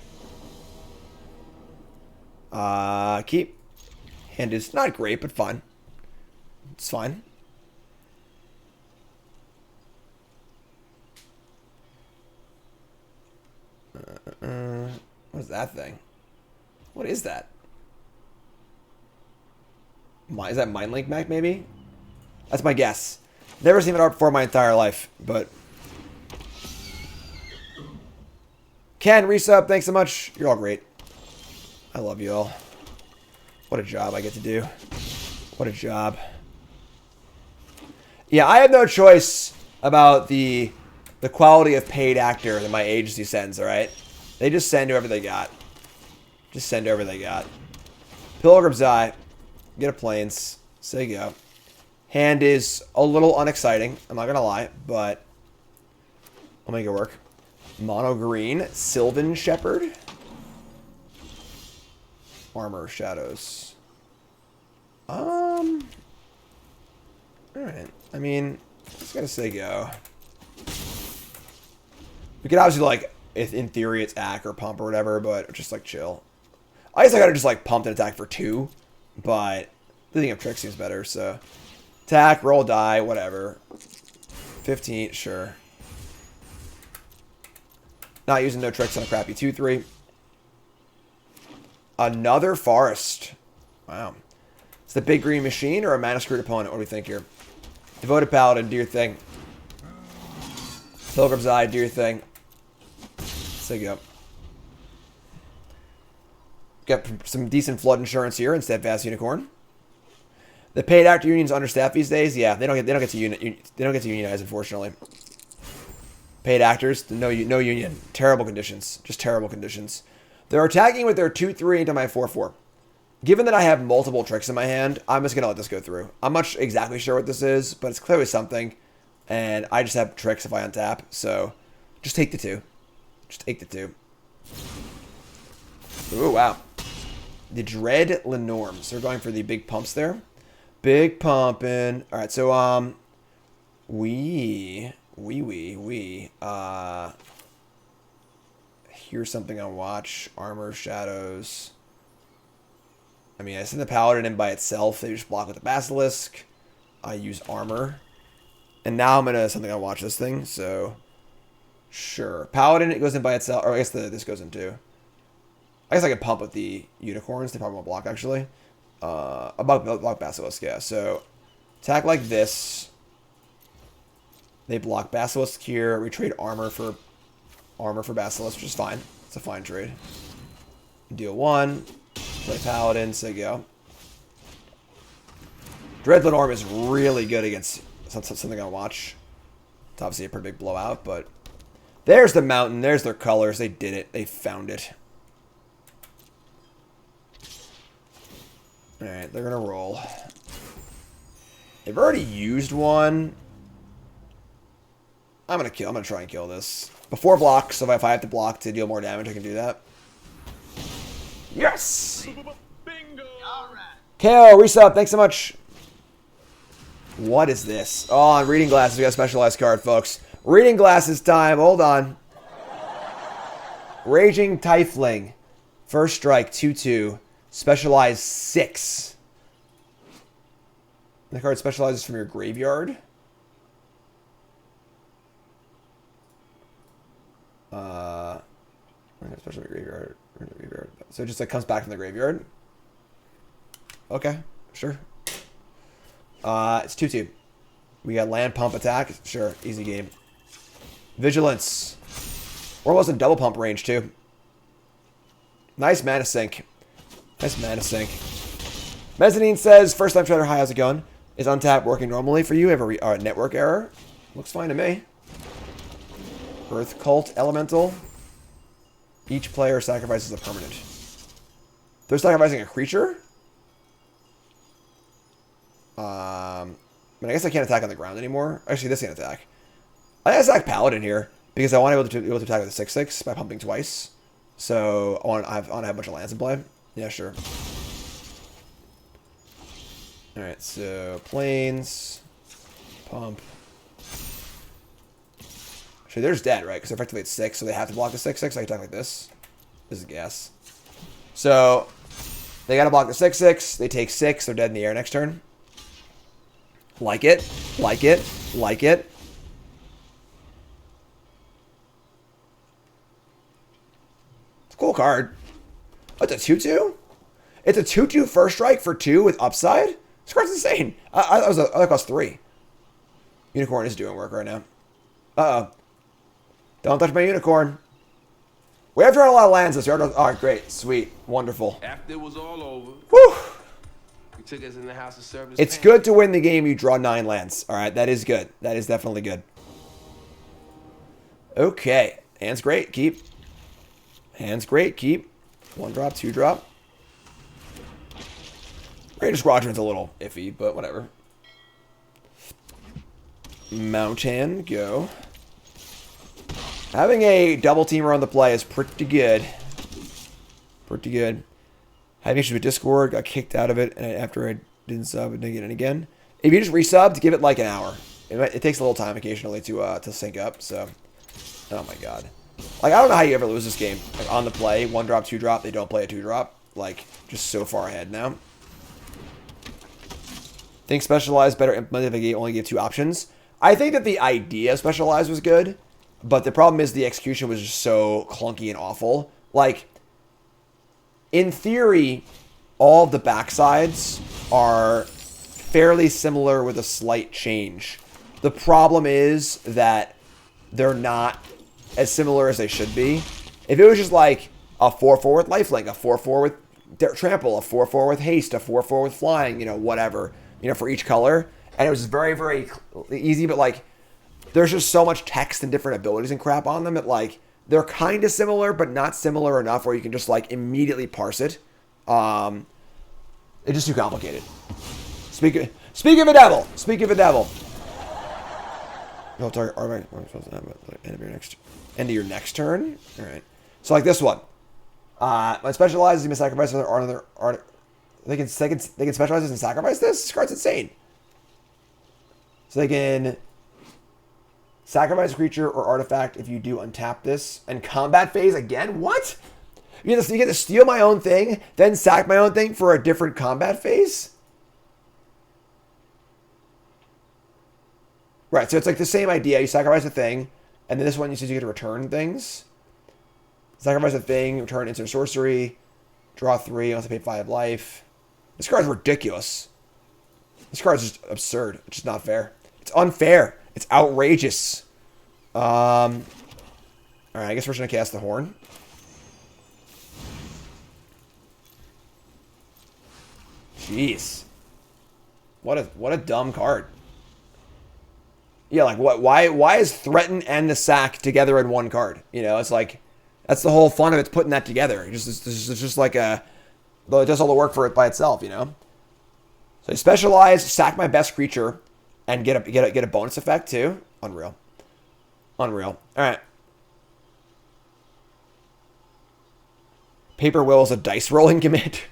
Keep. Hand is not great, but fun. It's fine. What is that thing? What is that? Is that Mind Link Mech, maybe? That's my guess. Never seen it art before my entire life, but... Ken, resub, thanks so much. You're all great. I love you all. What a job I get to do. What a job. Yeah, I have no choice about the quality of paid actor that my agency sends, alright? They just send whoever they got. Just send whoever they got. Pilgrim's Eye. Get a Plains. Say go. Hand is a little unexciting, I'm not gonna lie, but I'll make it work. Mono green. Sylvan Shepherd. Armor Shadows. Alright. I mean, just gotta say go. We could obviously, like, if in theory it's ack or pump or whatever, but just, like, chill. I guess I gotta just, like, pump and attack for 2, but the thing of trick seems better, so. Attack, roll die, whatever. 15, sure. Not using no tricks on a crappy 2-3. Another Forest. Wow. It's the big green machine or a mana screwed opponent? What do we think here? Devoted Paladin, do your thing. Pilgrim's Eye, do your thing. Say go. Got some decent flood insurance here in Steadfast Unicorn. The paid actor union's understaffed these days. Yeah, they don't get to unionize, unfortunately. Paid actors, no union. Terrible conditions. Just terrible conditions. They're attacking with their 2-3 into my 4-4. Given that I have multiple tricks in my hand, I'm just gonna let this go through. I'm not exactly sure what this is, but it's clearly something. And I just have tricks if I untap, so just take the 2. Just take the 2. Ooh, wow. The Dread Lenorms. They're going for the big pumps there. Big pumping. Alright, so, here's something on watch. Armor, Shadows. I mean, I send the Paladin in by itself. They just block with the Basilisk. I use Armor. And now I'm gonna something on watch this thing, so sure. Paladin, it goes in by itself, or I guess this goes in too. I guess I can pump with the Unicorns. They probably won't block actually. Block Basilisk, yeah. So attack like this. They block Basilisk here. We trade armor for Basilisk, which is fine. It's a fine trade. Deal 1. Play Paladin, say go. Dread Lenorm is really good against something I watch. It's obviously a pretty big blowout, but there's the mountain. There's their colors. They did it. They found it. Alright, they're gonna roll. They've already used one. I'm gonna try and kill this. Before block, so if I have to block to deal more damage, I can do that. Yes! Bingo! KO, resub, thanks so much. What is this? Oh, on Reading Glasses, we got a specialized card, folks. Reading Glasses time, hold on. Raging Tiefling. First strike, 2-2. Specialized 6. The card specializes from your graveyard. Especially the graveyard. So it just like comes back from the graveyard. Okay, sure. It's 2/2. We got land pump attack. Sure, easy game. Vigilance. We're almost in double pump range too. Nice mana sink. Nice mana sink. Mezzanine says, first time trader, hi, how's it going? Is untap working normally for you? Have a network error? Looks fine to me. Earth Cult Elemental. Each player sacrifices a permanent. They're sacrificing a creature? I mean, I guess I can't attack on the ground anymore. Actually, this can attack. I attack Paladin here because I want to be able to attack with a 6/6 by pumping twice. So I want to have a bunch of lands in play. Yeah, sure. All right, so planes, pump. Actually, there's dead, right? Because effectively it's 6, so they have to block the 6/6. I can attack like this. This is gas. So they got to block the 6/6. They take 6. They're dead in the air next turn. Like it, like it, like it. It's a cool card. Oh, it's a 2/2? It's a 2/2 first strike for 2 with upside? This card's insane. I thought cost 3. Unicorn is doing work right now. Uh-oh. Don't touch my unicorn. We have drawn a lot of lands this year. Oh, great. Sweet. Wonderful. After it was all over, Whew. he took us in the house of service. It's good to win the game. You draw 9 lands. All right, that is good. That is definitely good. Okay, hand's great. Keep. Hand's great. Keep. 1 drop, 2 drop. Greater Squadron's a little iffy, but whatever. Mountain, go. Having a double teamer on the play is pretty good. Pretty good. Having issues with Discord, got kicked out of it, and after I didn't sub, I didn't get in again. If you just resubbed, give it like an hour. It takes a little time occasionally to sync up, so. Oh my god. Like, I don't know how you ever lose this game. Like, on the play, 1 drop, 2 drop, they don't play a 2 drop. Like, just so far ahead now. Think Specialized better implemented if they only gave 2 options. I think that the idea of Specialized was good, but the problem is the execution was just so clunky and awful. Like, in theory, all of the backsides are fairly similar with a slight change. The problem is that they're not as similar as they should be. If it was just like a 4/4 with lifelink, a 4/4 with trample, a 4/4 with haste, a 4/4 with flying, you know, whatever, you know, for each color, and it was very, very easy, but like, there's just so much text and different abilities and crap on them that like, they're kind of similar, but not similar enough where you can just like immediately parse it. It's just too complicated. Speak of the devil. Speak of the devil. No target. All right. I'm supposed to have end of your next turn. All right. So like this one. My specialized, you may sacrifice another. They can specialize this and sacrifice this. This card's insane. So they can sacrifice a creature or artifact if you do untap this. And combat phase again? What? You get to steal my own thing, then sack my own thing for a different combat phase? Right, so it's like the same idea. You sacrifice a thing, and then this one you says you get to return things. Sacrifice a thing, return instant sorcery, draw 3, unless I pay 5 life. This card's ridiculous. This card's just absurd. It's just not fair. It's unfair. It's outrageous. Alright, I guess we're just gonna cast the horn. Jeez. What a dumb card. Yeah, like what why is threaten and the sack together in one card? You know, it's like that's the whole fun of it's putting that together. It's just like it does all the work for it by itself, you know? So I specialize, sack my best creature, and get a bonus effect too. Unreal. Unreal. Alright. Paper Will is a dice rolling commit.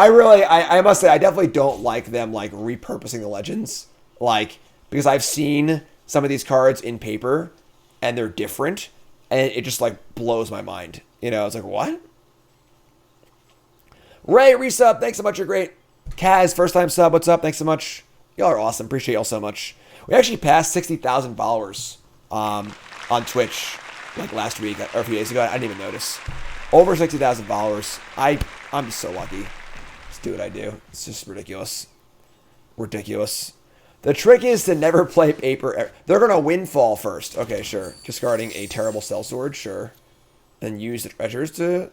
I must say, I definitely don't like them, like, repurposing the legends. Like, because I've seen some of these cards in paper, and they're different, and it just, like, blows my mind. You know, it's like, what? Ray, resub, thanks so much, you're great. Kaz, first time sub, what's up? Thanks so much. Y'all are awesome, appreciate y'all so much. We actually passed 60,000 followers on Twitch like last week or a few days ago. I didn't even notice. Over 60,000 followers. I'm just so lucky. Just do what I do. It's just ridiculous. Ridiculous. The trick is to never play paper. They're going to windfall first. Okay, sure. Discarding a terrible sellsword, sure. And use the treasures to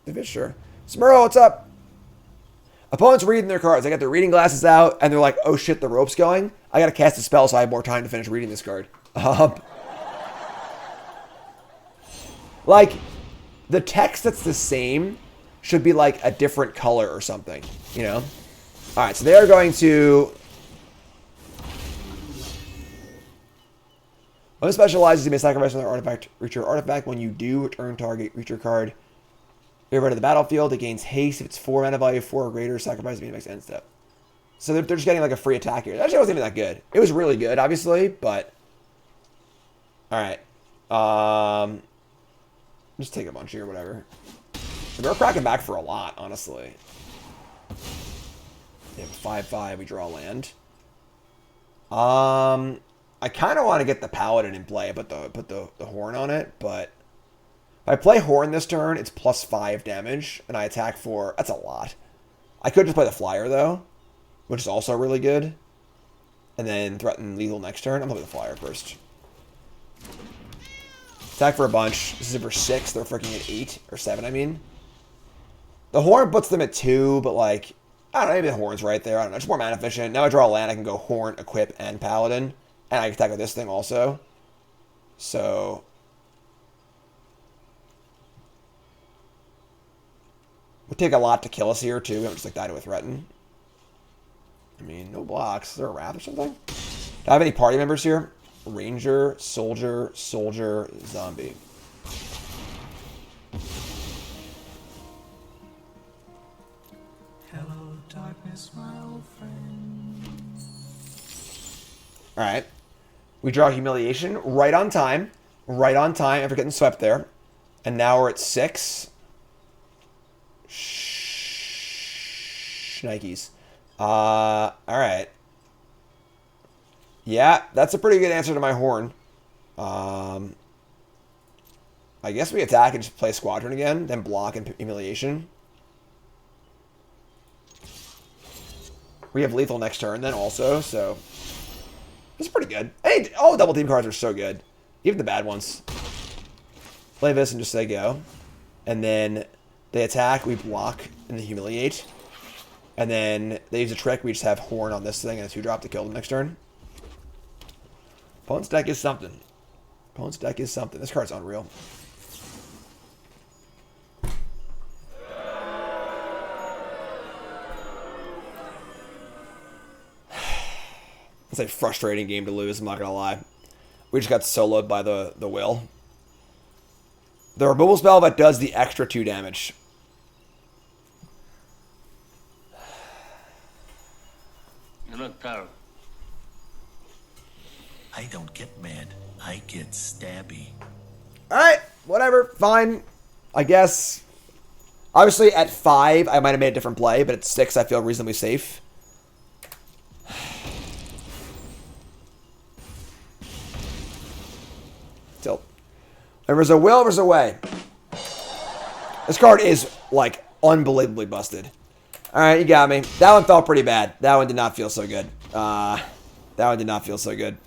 fish, sure. Smurl, what's up? Opponents reading their cards. They got their reading glasses out, and they're like, oh shit, the rope's going. I got to cast a spell so I have more time to finish reading this card. Like, the text that's the same should be like a different color or something, you know? Alright, so they are going to... One specializes, you may sacrifice another artifact, reach your artifact. When you do, return target, reach your card. You're ready to the battlefield. It gains haste if it's 4 mana value, 4 or greater. Sacrifice the next end step. So they're just getting like a free attack here. That actually wasn't even that good. It was really good, obviously, but... Alright. Just take a bunch here, whatever. They're cracking back for a lot, honestly. They have 5/5, we draw land. I kind of want to get the Paladin in play, put the Horn on it, but... If I play Horn this turn, it's +5 damage, and I attack for... That's a lot. I could just play the Flyer, though, which is also really good. And then threaten lethal next turn. I'm going to play the Flyer first. Attack for a bunch. This is for 6. They're freaking at 8. Or 7, I mean. The Horn puts them at 2, but, like... I don't know, maybe the Horn's right there. I don't know. It's more mana efficient. Now I draw a land, I can go Horn, Equip, and Paladin. And I can attack with this thing also. So... Would take a lot to kill us here, too. We don't just, like, die to a threaten. I mean, no blocks. Is there a wrath or something? Do I have any party members here? Ranger, soldier, soldier, zombie. Hello, darkness, my old friend. Alright. We draw Humiliation right on time. Right on time after getting swept there. And now we're at 6. Shnikes. Alright. Yeah, that's a pretty good answer to my Horn. I guess we attack and just play Squadron again, then block and Humiliation. We have lethal next turn then also, so... It's pretty good. Hey, all double team cards are so good. Even the bad ones. Play this and just say go. And then they attack, we block, and then humiliate. And then they use a trick, we just have Horn on this thing and a 2-drop to kill them next turn. Opponent's deck is something. Opponent's deck is something. This card's unreal. It's a frustrating game to lose, I'm not gonna lie. We just got soloed by the will. The removal spell that does the extra 2 damage. You look tired. I don't get mad. I get stabby. Alright, whatever, fine. I guess. Obviously, at 5, I might have made a different play, but at 6, I feel reasonably safe. Tilt. There's a will, there's a way. This card is, like, unbelievably busted. Alright, you got me. That one felt pretty bad. That one did not feel so good. That one did not feel so good.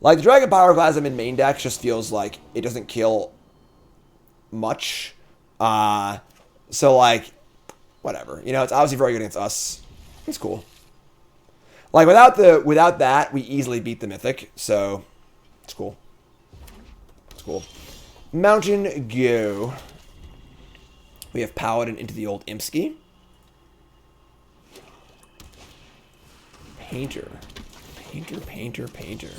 Like, the Dragon Pyroclasm in main decks just feels like it doesn't kill much. So, like, whatever. You know, it's obviously very good against us. It's cool. Like, without that, we easily beat the Mythic. So, it's cool. It's cool. Mountain Go. We have Paladin into the old Imski. Painter. Painter, painter, painter.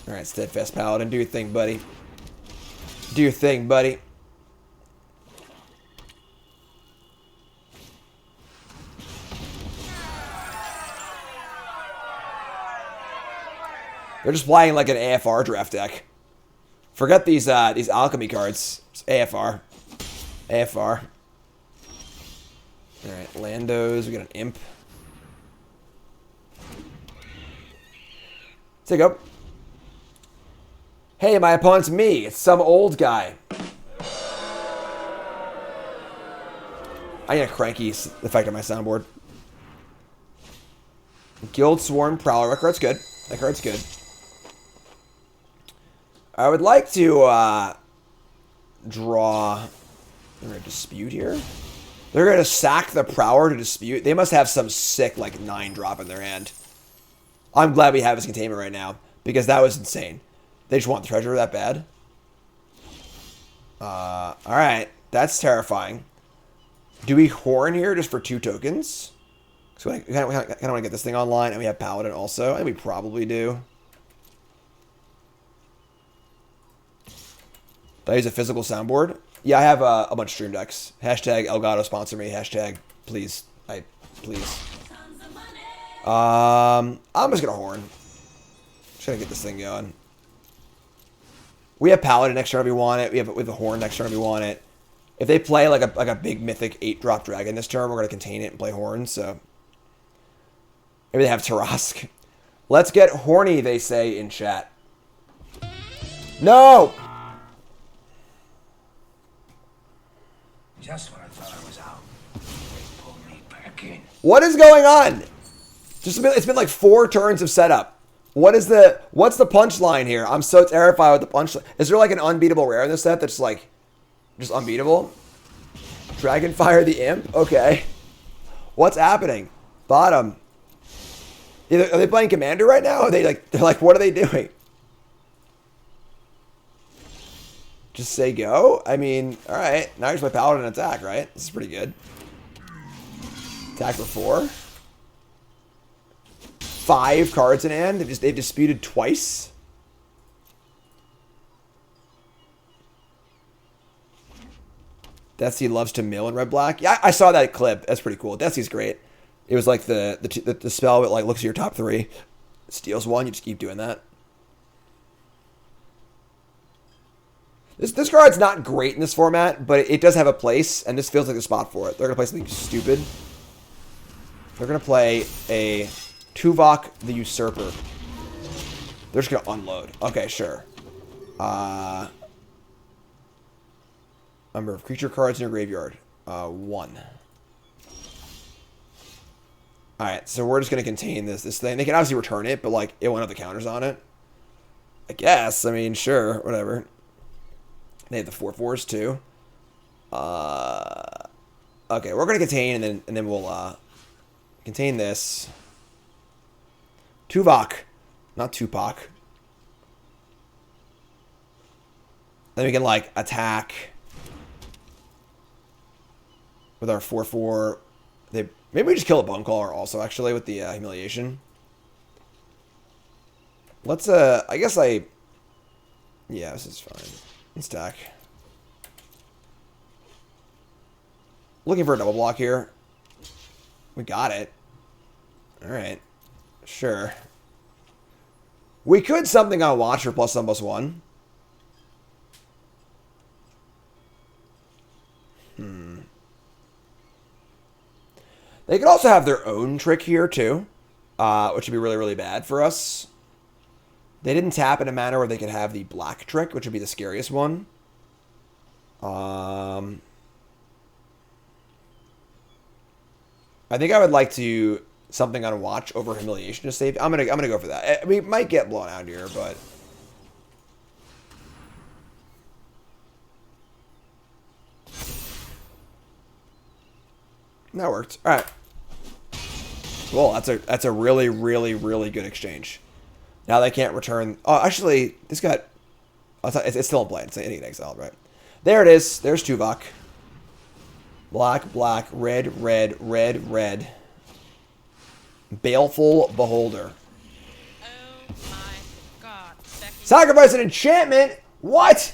Alright, Steadfast Paladin. Do your thing, buddy. Do your thing, buddy. They're just playing like an AFR draft deck. Forget these Alchemy cards. It's AFR. AFR. Alright, Landos. We got an Imp. Take up. Hey, my opponent's me. It's some old guy. I need a cranky effect on my soundboard. Guild Sworn Prowler. That card's good. That card's good. I would like to draw... They're going to dispute here. They're going to sack the Prowler to dispute. They must have some sick, like, 9-drop in their hand. I'm glad we have his containment right now, because that was insane. They just want the treasure that bad. Alright. That's terrifying. Do we Horn here just for 2 tokens? So I kind of want to get this thing online, and we have Paladin also. I think we probably do. Did I use a physical soundboard? Yeah, I have a bunch of stream decks. Hashtag Elgato sponsor me. Hashtag please. Please. I'm just gonna Horn. Just gonna get this thing going. We have Paladin next turn if we want it. We have a Horn next turn if we want it. If they play like a big mythic 8-drop dragon this turn, we're gonna contain it and play Horn. So maybe they have Tarask. Let's get horny, they say in chat. No. Just when I thought I was out, they pulled me back in. What is going on? It's been like 4 turns of setup. What's the punchline here? I'm so terrified with the punchline. Is there like an unbeatable rare in this set that's like just unbeatable? Dragonfire the Imp? Okay. What's happening? Bottom. Are they playing Commander right now? Are they're like, what are they doing? Just say go? I mean, alright. Now you just play Paladin attack, right? This is pretty good. Attack for 4. 5 cards in hand. They've disputed twice. Detsy loves to mill in red-black. Yeah, I saw that clip. That's pretty cool. Detsy's great. It was like the spell that like looks at your top 3. Steals 1. You just keep doing that. This card's not great in this format, but it does have a place, and this feels like a spot for it. They're going to play something stupid. They're going to play a Tuvok the Usurper. They're just going to unload. Okay, sure. Number of creature cards in your graveyard. 1. Alright, so we're just going to contain this thing. They can obviously return it, but like it won't have the counters on it. I guess. I mean, sure. Whatever. They have the 4/4s too. Okay, we're gonna contain and then we'll contain this. Tuvok, not Tupac. Then we can like attack with our 4/4. Maybe we just kill a Bonecaller also actually with the humiliation. Let's yeah, this is fine. Stack. Looking for a double block here. We got it. Alright. Sure. We could something on watch for +1/+1. They could also have their own trick here too. Which would be really, really bad for us. They didn't tap in a manner where they could have the black trick, which would be the scariest one. I think I would like to something on watch over humiliation to save. I'm gonna go for that. We might get blown out here, but that worked. All right. Cool. That's a really, really, really good exchange. Now they can't return. Oh, actually, this got. It's still in play. It's anything exiled, right? There it is. There's Tuvok. Black, black, red, red, red, red. Baleful Beholder. Oh my god, Becky. Sacrifice an enchantment? What?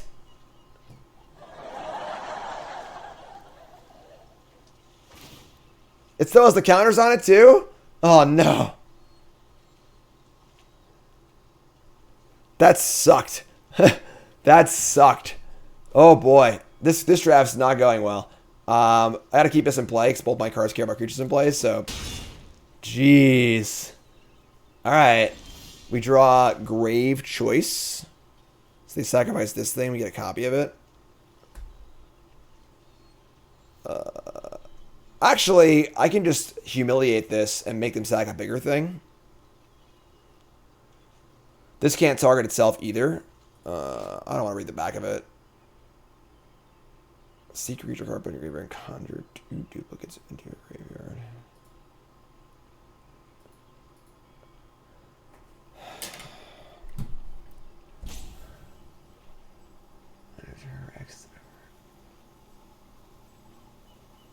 It still has the counters on it too? Oh no. That sucked. That sucked. Oh boy. This draft's not going well. I gotta keep this in play because both my cards care about creatures in play, so... Jeez. Alright. We draw Grave Choice. So they sacrifice this thing, we get a copy of it. Actually, I can just humiliate this and make them sack a bigger thing. This can't target itself either. I don't want to read the back of it. Secret creature card, put in your graveyard and conjure 2 duplicates into your graveyard.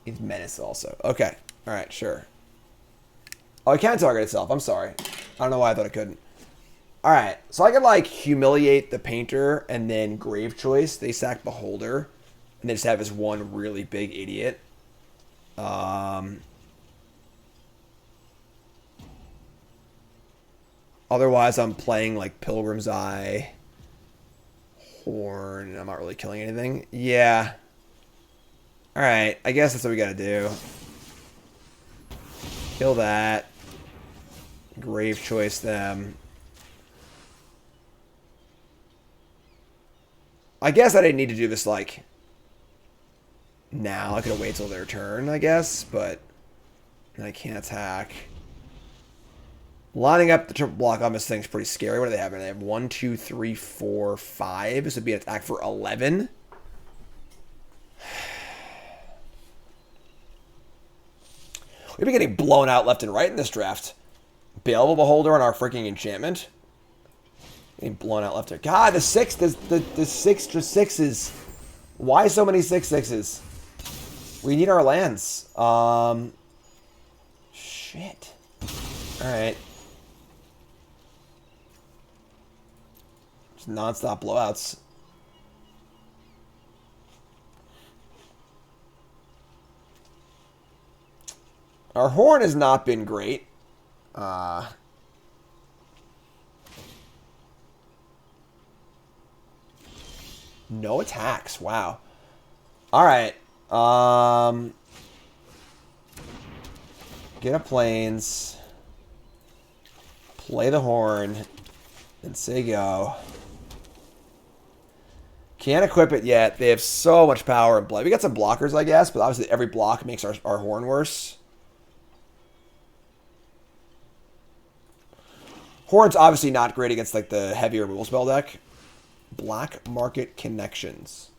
It's Menace also. Okay. Alright, sure. Oh, it can target itself. I'm sorry. I don't know why I thought it couldn't. Alright, so I could, like, humiliate the Painter and then Grave Choice. They sack Beholder. And they just have this one really big idiot. Otherwise, I'm playing, like, Pilgrim's Eye. Horn. I'm not really killing anything. Yeah. Alright, I guess that's what we gotta do. Kill that. Grave Choice them. I guess I didn't need to do this, like, now. I could have waited till their turn, I guess, but I can't attack. Lining up the triple block on this thing's pretty scary. What do they have? They have 1, 2, 3, 4, 5. This would be an attack for 11. We've been getting blown out left and right in this draft. Baleful Beholder on our freaking enchantment. Getting blown out left and right. God, the 6/6s. Why so many 6/6s? We need our lands. Shit. Alright. Just non-stop blowouts. Our Horn has not been great. No attacks. Wow. Alright. Get a Plains. Play the Horn. And say go. Can't equip it yet. They have so much power and play. We got some blockers, I guess, but obviously every block makes our Horn worse. Horn's obviously not great against, like, the heavy removal spell deck. Black Market Connections.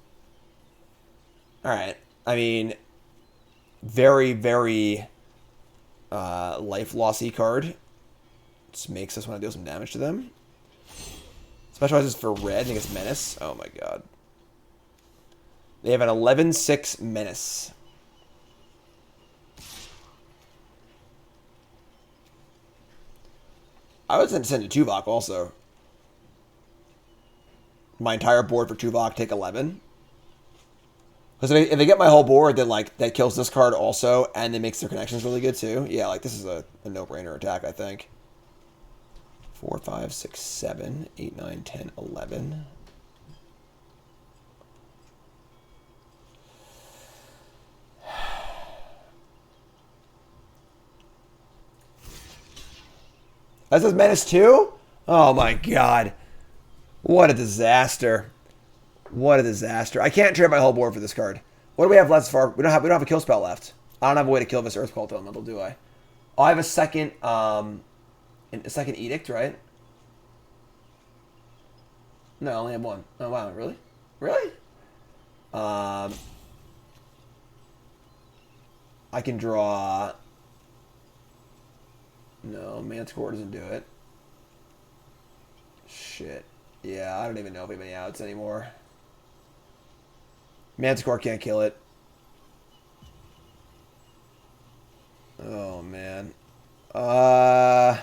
Alright. I mean, very, very life lossy card. Just makes us want to deal some damage to them. Specializes for red and gets Menace. Oh my god. They have an 11/6 Menace. I was going to send a Tuvok also. My entire board for Tuvok, take 11. Because if they get my whole board, then, like, that kills this card also, and it makes their connections really good too. Yeah, like, this is a no-brainer attack, I think. 4, 5, 6, 7, 8, 9, 10, 11. That says Menace 2? Oh my god. What a disaster. What a disaster. I can't trade my whole board for this card. What do we have left so far? We don't have a kill spell left. I don't have a way to kill this Earth Cult Elemental, do I? Oh, I have a second Edict, right? No, I only have one. Oh wow, really? Really? I can draw. No, Manticore doesn't do it. Shit. Yeah, I don't even know if we have any outs anymore. Manticore can't kill it. Oh, man. The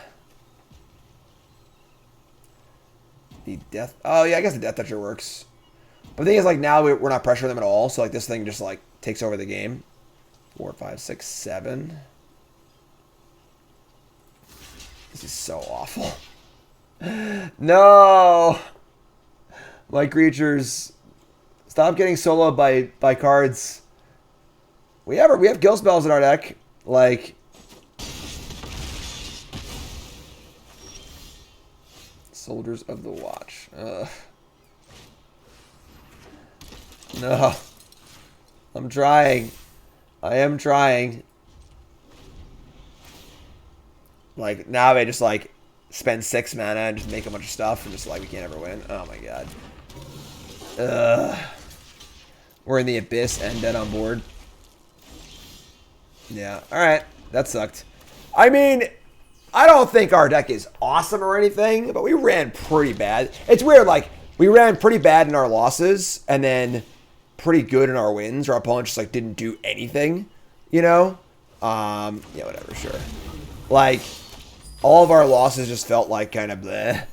Death... Oh, yeah, I guess the Death Toucher works. But the thing is, like, now we're not pressuring them at all, so, like, this thing just, like, takes over the game. 4, 5, 6, 7... This is so awful. No! My creatures. Stop getting soloed by cards. We have kill spells in our deck. Like, Soldiers of the Watch. No. I'm trying. I am trying. Like, now they just, like, spend 6 mana and just make a bunch of stuff and just, like, we can't ever win. Oh, my God. We're in the Abyss and dead on board. Yeah. Alright. That sucked. I mean, I don't think our deck is awesome or anything, but we ran pretty bad. It's weird, like, we ran pretty bad in our losses and then pretty good in our wins. Our opponent just, like, didn't do anything, you know? Yeah, whatever, sure. Like, all of our losses just felt like kind of bleh.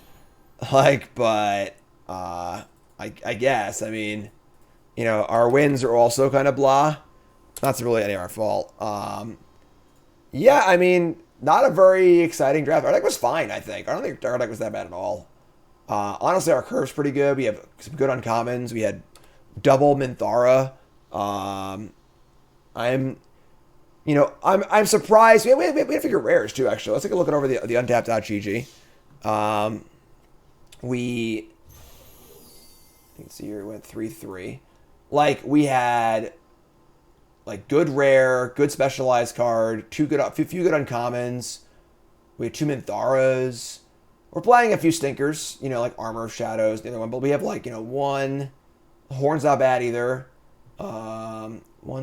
Like, but, I guess, I mean, you know, our wins are also kind of blah. Not really any of our fault. Yeah, I mean, not a very exciting draft. Our deck was fine, I think. I don't think our deck was that bad at all. Honestly, our curve's pretty good. We have some good uncommons. We had double Minthara. I'm surprised. We had to figure rares too, actually. Let's take a look over the untapped.gg. Let's see here, we went 3-3. Like, we had, like, good rare, good specialized card, few good uncommons. We had 2 Mintharas. We're playing a few stinkers, you know, like Armor of Shadows, the other one. But we have, like, you know, 1. Horn's not bad either. 1,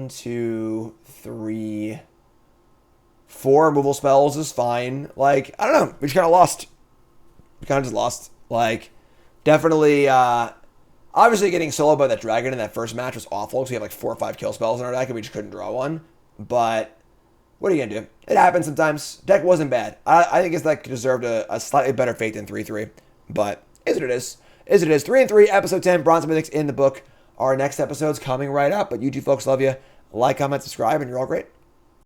2, 3, 4 removal spells is fine. Like, I don't know. We just kind of lost. We kind of just lost. Like, definitely, obviously getting soloed by that dragon in that first match was awful because we had like 4 or 5 kill spells in our deck and we just couldn't draw one. But what are you going to do? It happens sometimes. Deck wasn't bad. I think his deck deserved a slightly better fate than 3-3. But is what it is. Is what it is. 3-3, episode 10, Bronze Mythics in the book. Our next episode's coming right up. But you two folks, love you. Like, comment, subscribe, and you're all great.